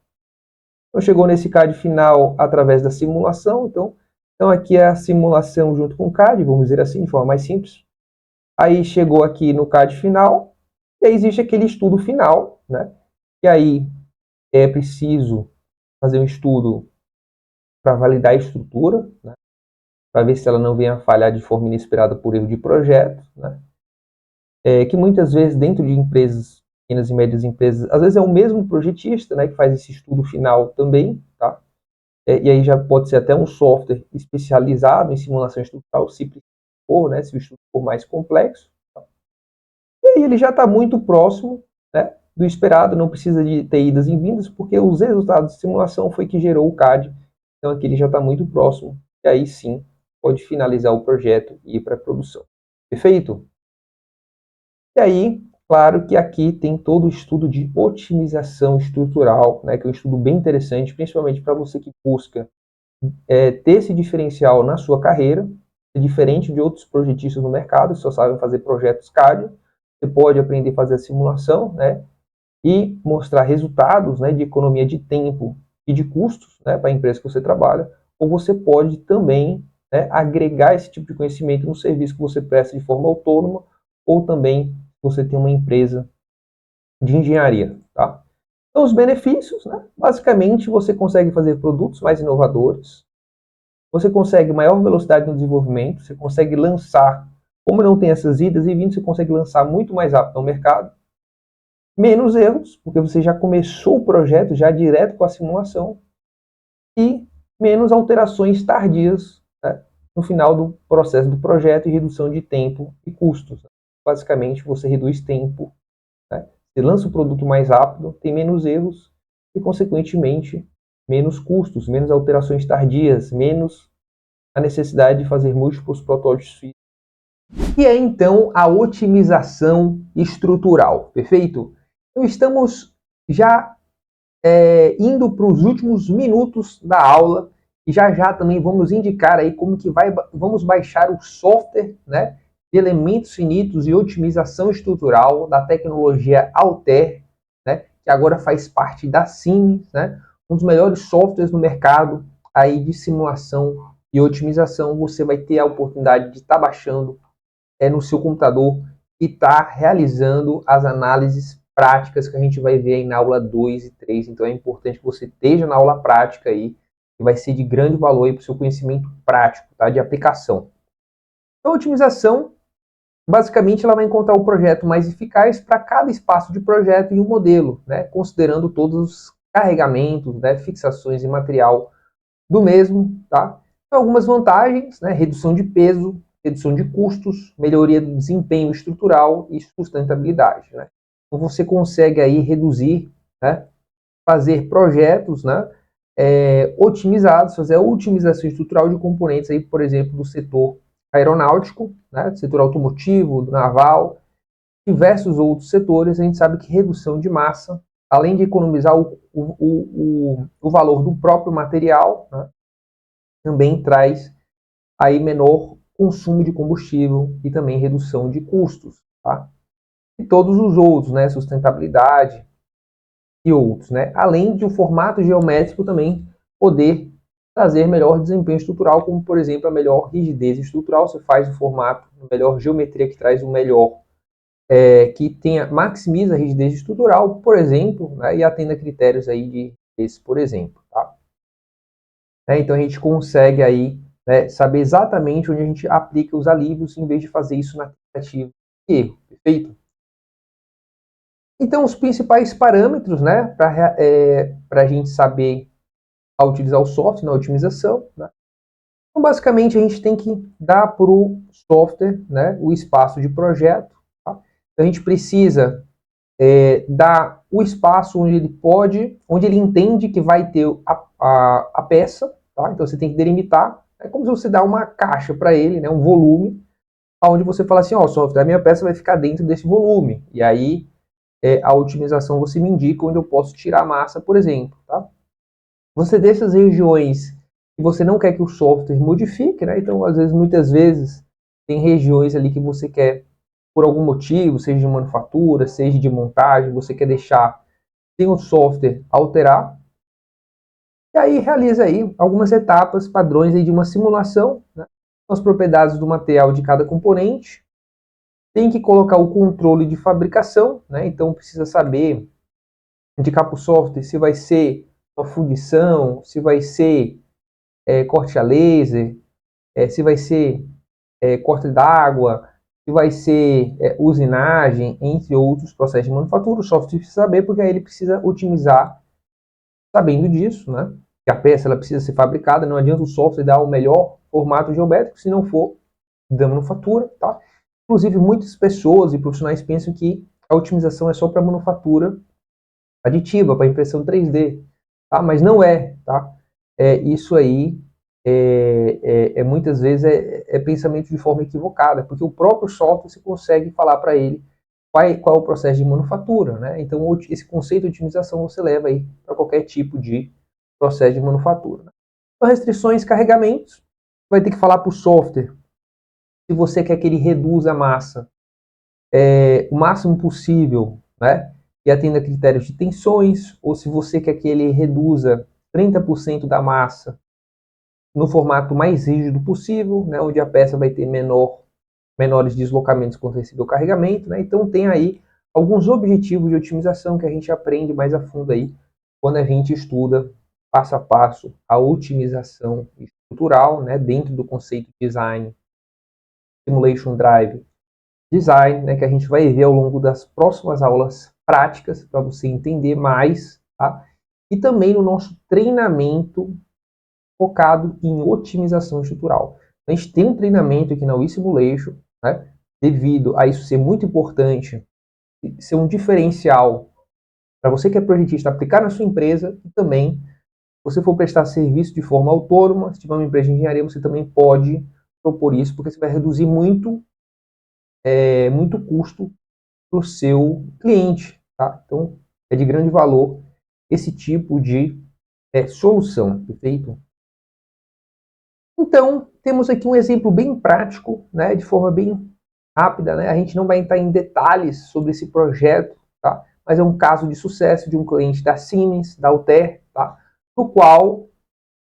Então, chegou nesse CAD final através da simulação, então aqui é a simulação junto com o CAD, vamos dizer assim, de forma mais simples. Aí chegou aqui no CAD final, e aí existe aquele estudo final, né? E aí é preciso fazer um estudo para validar a estrutura, né? para ver se ela não venha a falhar de forma inesperada por erro de projeto, né? Que muitas vezes dentro de empresas, pequenas e médias empresas, às vezes é o mesmo projetista, né, que faz esse estudo final também, tá? E aí já pode ser até um software especializado em simulação estrutural, se for, né, se o estudo for mais complexo. Tá? E aí ele já está muito próximo, né, do esperado, não precisa de ter idas e vindas, porque os resultados de simulação foi que gerou o CAD, então aqui ele já está muito próximo, e aí sim pode finalizar o projeto e ir para a produção. Perfeito? E aí, claro que aqui tem todo o estudo de otimização estrutural, né, que é um estudo bem interessante, principalmente para você que busca ter esse diferencial na sua carreira, diferente de outros projetistas no mercado, que só sabem fazer projetos CAD. Você pode aprender a fazer a simulação, né, e mostrar resultados, né, de economia de tempo e de custos, né, para a empresa que você trabalha, ou você pode também, né, agregar esse tipo de conhecimento no serviço que você presta de forma autônoma, ou também você tem uma empresa de engenharia, tá? Então, os benefícios, né, basicamente você consegue fazer produtos mais inovadores, você consegue maior velocidade no desenvolvimento, você consegue lançar, como não tem essas idas e vindas, você consegue lançar muito mais rápido no mercado, menos erros, porque você já começou o projeto já direto com a simulação, e menos alterações tardias, né, no final do processo do projeto e redução de tempo e custos. Basicamente, você reduz tempo, né, você lança o produto mais rápido, tem menos erros e, consequentemente, menos custos, menos alterações tardias, menos a necessidade de fazer múltiplos protótipos. E é então a otimização estrutural, perfeito? Então estamos já indo para os últimos minutos da aula e já também vamos indicar aí como que vamos baixar o software, né, de elementos finitos e otimização estrutural da tecnologia Altair, né, que agora faz parte da Siemens, né, um dos melhores softwares no mercado aí de simulação e otimização. Você vai ter a oportunidade de estar baixando no seu computador e estar realizando as análises práticas que a gente vai ver aí na aula 2 e 3. Então é importante que você esteja na aula prática aí, que vai ser de grande valor aí para o seu conhecimento prático, tá? De aplicação. Então, a otimização, basicamente, ela vai encontrar o projeto mais eficaz para cada espaço de projeto e o modelo, né? Considerando todos os carregamentos, né? Fixações e material do mesmo, tá? Então, algumas vantagens, né? Redução de peso, redução de custos, melhoria do desempenho estrutural e sustentabilidade, né? Então, você consegue aí reduzir, né? Fazer projetos, né? Otimizados, fazer a otimização estrutural de componentes aí, por exemplo, do setor aeronáutico, né? Do setor automotivo, do naval, diversos outros setores. A gente sabe que redução de massa, além de economizar o valor do próprio material, né? Também traz aí menor consumo de combustível e também redução de custos, tá? E todos os outros, né, sustentabilidade e outros, né? Além de o formato geométrico também poder trazer melhor desempenho estrutural, como por exemplo a melhor rigidez estrutural. Você faz o formato, a melhor geometria que traz o melhor, que maximiza a rigidez estrutural, por exemplo, né, e atenda critérios aí de esse, por exemplo, tá? Então a gente consegue aí, né, saber exatamente onde a gente aplica os alívios em vez de fazer isso na tentativa de erro, perfeito? Então os principais parâmetros, né, para a gente saber a utilizar o software na otimização, né? Então basicamente a gente tem que dar para o software, né, o espaço de projeto, tá? Então a gente precisa dar o espaço onde ele entende que vai ter a peça, tá? Então você tem que delimitar, é como se você dá uma caixa para ele, né, um volume, onde você fala assim, ó, software, a minha peça vai ficar dentro desse volume, e aí a otimização você me indica onde eu posso tirar a massa, por exemplo, tá? Você deixa as regiões que você não quer que o software modifique, né? Então, às vezes, muitas vezes, tem regiões ali que você quer, por algum motivo, seja de manufatura, seja de montagem, você quer deixar sem o software alterar. E aí realiza aí algumas etapas, padrões aí de uma simulação, né? As propriedades do material de cada componente. Tem que colocar o controle de fabricação, né? Então precisa saber, indicar para o software se vai ser uma fundição, se vai ser corte a laser, se vai ser corte d'água, se vai ser usinagem, entre outros processos de manufatura. O software precisa saber, porque aí ele precisa otimizar sabendo disso, né? Que a peça ela precisa ser fabricada, não adianta o software dar o melhor formato geométrico se não for da manufatura, tá? Inclusive, muitas pessoas e profissionais pensam que a otimização é só para manufatura aditiva, para impressão 3D, tá? Mas não é, tá? Isso aí muitas vezes pensamento de forma equivocada, porque o próprio software você consegue falar para ele qual é o processo de manufatura, né? Então, esse conceito de otimização você leva aí para qualquer tipo de processo de manufatura. Né? Então, restrições, carregamentos, vai ter que falar para o software se você quer que ele reduza a massa o máximo possível, né? E atenda critérios de tensões, ou se você quer que ele reduza 30% da massa no formato mais rígido possível, né? Onde a peça vai ter menores deslocamentos quando receber o carregamento, né? Então tem aí alguns objetivos de otimização que a gente aprende mais a fundo aí quando a gente estuda passo a passo a otimização estrutural, né? Dentro do conceito de design, simulation drive, design, né? Que a gente vai ver ao longo das próximas aulas práticas para você entender mais, tá? E também no nosso treinamento focado em otimização estrutural. A gente tem um treinamento aqui na WeSimulation, né? Devido a isso ser muito importante, ser um diferencial para você que é projetista aplicar na sua empresa e também, se você for prestar serviço de forma autônoma, se tiver uma empresa de engenharia, você também pode propor isso, porque você vai reduzir muito custo para o seu cliente. Tá? Então, é de grande valor esse tipo de solução, perfeito? Então, temos aqui um exemplo bem prático, né, de forma bem rápida, né? A gente não vai entrar em detalhes sobre esse projeto, tá? Mas é um caso de sucesso de um cliente da Siemens, da Altair, tá? No qual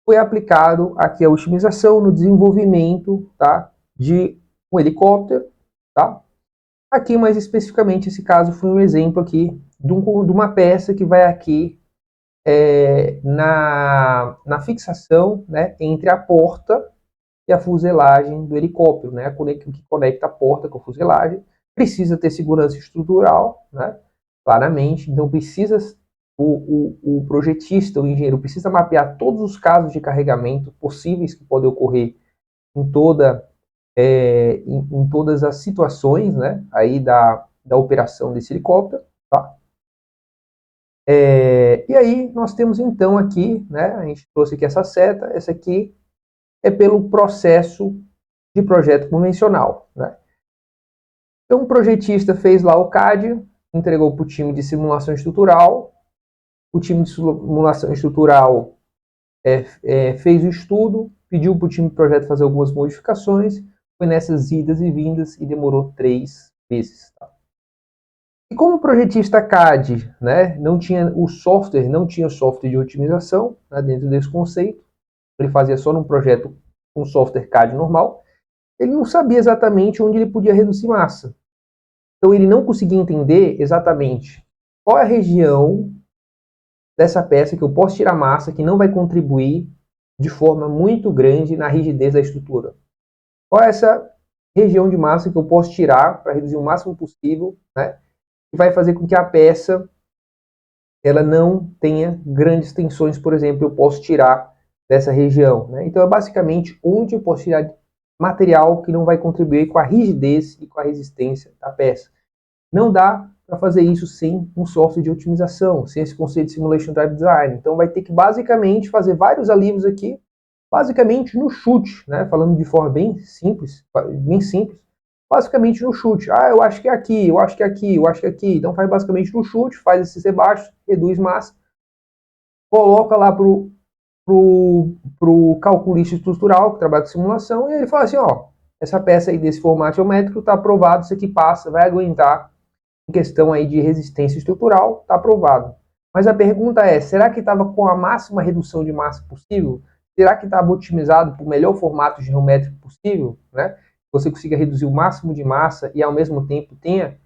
foi aplicado aqui a otimização no desenvolvimento, tá? De um helicóptero, tá? Aqui, mais especificamente, esse caso foi um exemplo aqui de uma peça que vai aqui na fixação, né, entre a porta e a fuselagem do helicóptero, né, o que conecta a porta com a fuselagem. Precisa ter segurança estrutural, né, claramente, então precisa o projetista, o engenheiro, precisa mapear todos os casos de carregamento possíveis que podem ocorrer em em todas as situações, né, aí da operação desse helicóptero, tá? E aí nós temos então aqui, né, a gente trouxe aqui essa seta, essa aqui é pelo processo de projeto convencional, né? Então o projetista fez lá o CAD, entregou para o time de simulação estrutural, o time de simulação estrutural fez o estudo, pediu para o time de projeto fazer algumas modificações, foi nessas idas e vindas e demorou 3 meses. Tá? E como o projetista CAD, né, não tinha o software de otimização, né, dentro desse conceito, ele fazia só num projeto com software CAD normal, ele não sabia exatamente onde ele podia reduzir massa. Então ele não conseguia entender exatamente qual é a região dessa peça que eu posso tirar massa que não vai contribuir de forma muito grande na rigidez da estrutura. Qual é essa região de massa que eu posso tirar para reduzir o máximo possível, né? Que vai fazer com que a peça ela não tenha grandes tensões, por exemplo, eu posso tirar dessa região. Né? Então é basicamente onde eu posso tirar material que não vai contribuir com a rigidez e com a resistência da peça. Não dá para fazer isso sem um software de otimização, sem esse conceito de Simulation Drive Design. Então vai ter que basicamente fazer vários alívios aqui, basicamente no chute, né? Falando de forma bem simples, basicamente no chute. Ah, eu acho que é aqui, eu acho que é aqui, eu acho que é aqui. Então faz basicamente no chute, faz esses rebaixos, reduz massa, coloca lá pro calculista estrutural, que trabalha com simulação, e ele fala assim, ó, essa peça aí desse formato geométrico está aprovado, isso aqui passa, vai aguentar em questão aí de resistência estrutural, está aprovado. Mas a pergunta é, será que estava com a máxima redução de massa possível? Será que estava otimizado para o melhor formato geométrico possível? Né? Você consiga reduzir o máximo de massa e ao mesmo tempo tenha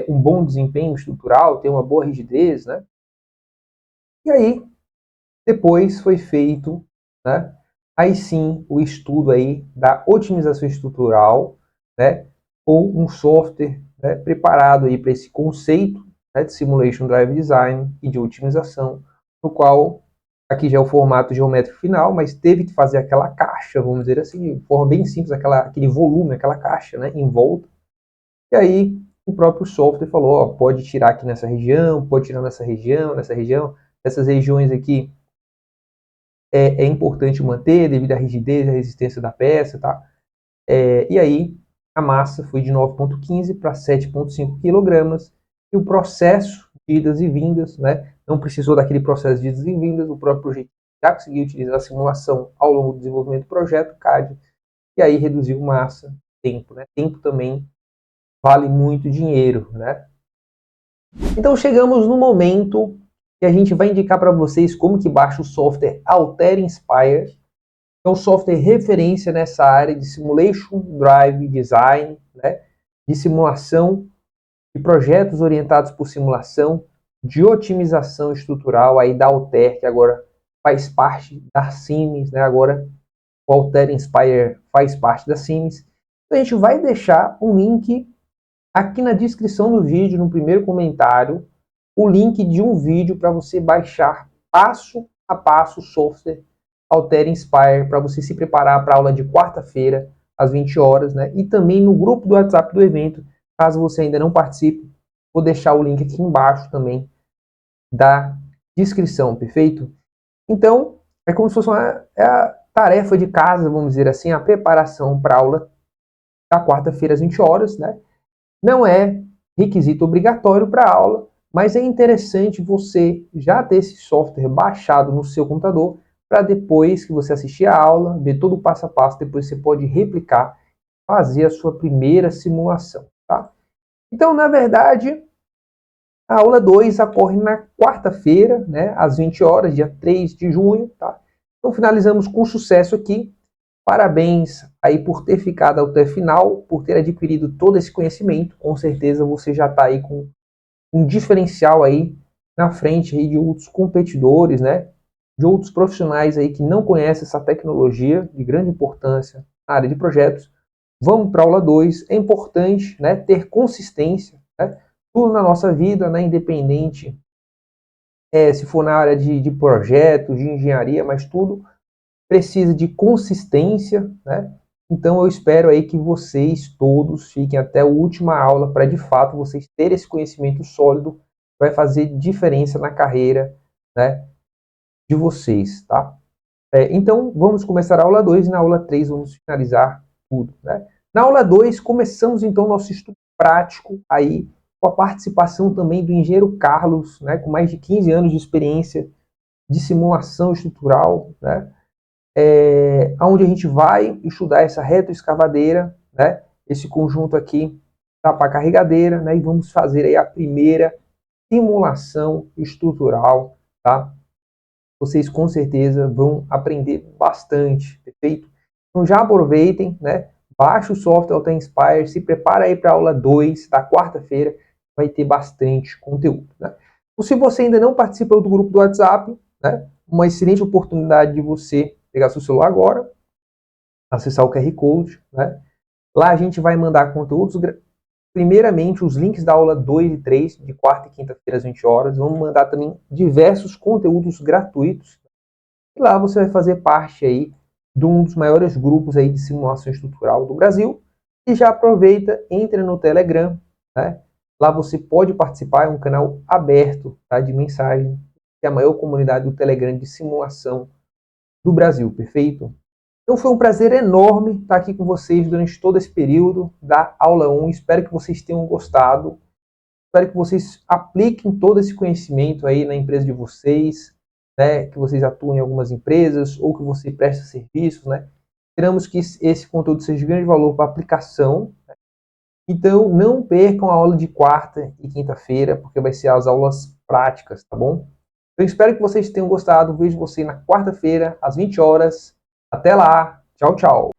um bom desempenho estrutural, tenha uma boa rigidez, né? E aí, depois foi feito, né, aí sim o estudo aí da otimização estrutural, né, ou um software, né, preparado aí para esse conceito, né, de Simulation Drive Design e de otimização, no qual aqui já é o formato geométrico final, mas teve que fazer aquela caixa, vamos dizer assim, de forma bem simples, aquele volume, aquela caixa, né, em volta. E aí o próprio software falou, ó, pode tirar aqui nessa região, pode tirar nessa região, essas regiões aqui é importante manter devido à rigidez e à resistência da peça, tá? E aí a massa foi de 9,15 para 7,5 kg e o processo de idas e vindas, né? Não precisou daquele processo de idas e vindas, o próprio projeto já conseguiu utilizar a simulação ao longo do desenvolvimento do projeto CAD e aí reduziu massa, tempo, né? Tempo também vale muito dinheiro, né? Então chegamos no momento que a gente vai indicar para vocês como que baixa o software Altair Inspire, que é um software referência nessa área de Simulation Drive Design, né? De simulação, de projetos orientados por simulação, de otimização estrutural aí da Altair, que agora faz parte da Siemens, né? Agora o Altair Inspire faz parte da Siemens. Então a gente vai deixar um link aqui na descrição do vídeo, no primeiro comentário, o link de um vídeo para você baixar passo a passo o software Altair Inspire para você se preparar para a aula de quarta-feira, às 20 horas, né? E também no grupo do WhatsApp do evento, caso você ainda não participe, vou deixar o link aqui embaixo também da descrição, perfeito? Então, é como se fosse a tarefa de casa, vamos dizer assim, a preparação para a aula da quarta-feira às 20 horas, né? Não é requisito obrigatório para a aula, mas é interessante você já ter esse software baixado no seu computador para depois que você assistir a aula, ver todo o passo a passo, depois você pode replicar, fazer a sua primeira simulação, tá? Então, na verdade, a aula 2 ocorre na quarta-feira, né, às 20 horas, dia 3 de junho, tá? Então, finalizamos com sucesso aqui. Parabéns aí por ter ficado até o final, por ter adquirido todo esse conhecimento. Com certeza você já está aí com um diferencial aí na frente aí de outros competidores, né? De outros profissionais aí que não conhecem essa tecnologia de grande importância na área de projetos. Vamos para a aula 2. É importante, né, ter consistência, né? Tudo na nossa vida, né, independente se for na área de projetos, de engenharia, mas tudo precisa de consistência, né? Então eu espero aí que vocês todos fiquem até a última aula para de fato vocês terem esse conhecimento sólido que vai fazer diferença na carreira, né, de vocês, tá? Então vamos começar a aula 2 e na aula 3 vamos finalizar tudo, né? Na aula 2 começamos então nosso estudo prático aí com a participação também do engenheiro Carlos, né, com mais de 15 anos de experiência de simulação estrutural, né? Onde a gente vai estudar essa retroescavadeira, né? Esse conjunto aqui da pá carregadeira, né? E vamos fazer aí a primeira simulação estrutural, tá? Vocês com certeza vão aprender bastante, perfeito? Então já aproveitem, né? Baixa o software Altair Inspire, se prepara aí para a aula 2 da quarta-feira, vai ter bastante conteúdo, né? Então, se você ainda não participa do grupo do WhatsApp, né? Uma excelente oportunidade de você pegar seu celular agora, acessar o QR Code, né? Lá a gente vai mandar conteúdos, primeiramente os links da aula 2 e 3, de quarta e quinta-feira às 20 horas. Vamos mandar também diversos conteúdos gratuitos. E lá você vai fazer parte aí de um dos maiores grupos aí de simulação estrutural do Brasil. E já aproveita, entra no Telegram, né? Lá você pode participar, é um canal aberto, tá, de mensagem, que é a maior comunidade do Telegram de simulação do Brasil, perfeito? Então foi um prazer enorme estar aqui com vocês durante todo esse período da aula 1. Espero que vocês tenham gostado. Espero que vocês apliquem todo esse conhecimento aí na empresa de vocês, né? Que vocês atuem em algumas empresas ou que você preste serviços, né? Esperamos que esse conteúdo seja de grande valor para a aplicação. Então não percam a aula de quarta e quinta-feira, porque vai ser as aulas práticas, tá bom? Eu espero que vocês tenham gostado. Vejo você na quarta-feira, às 20 horas. Até lá. Tchau, tchau.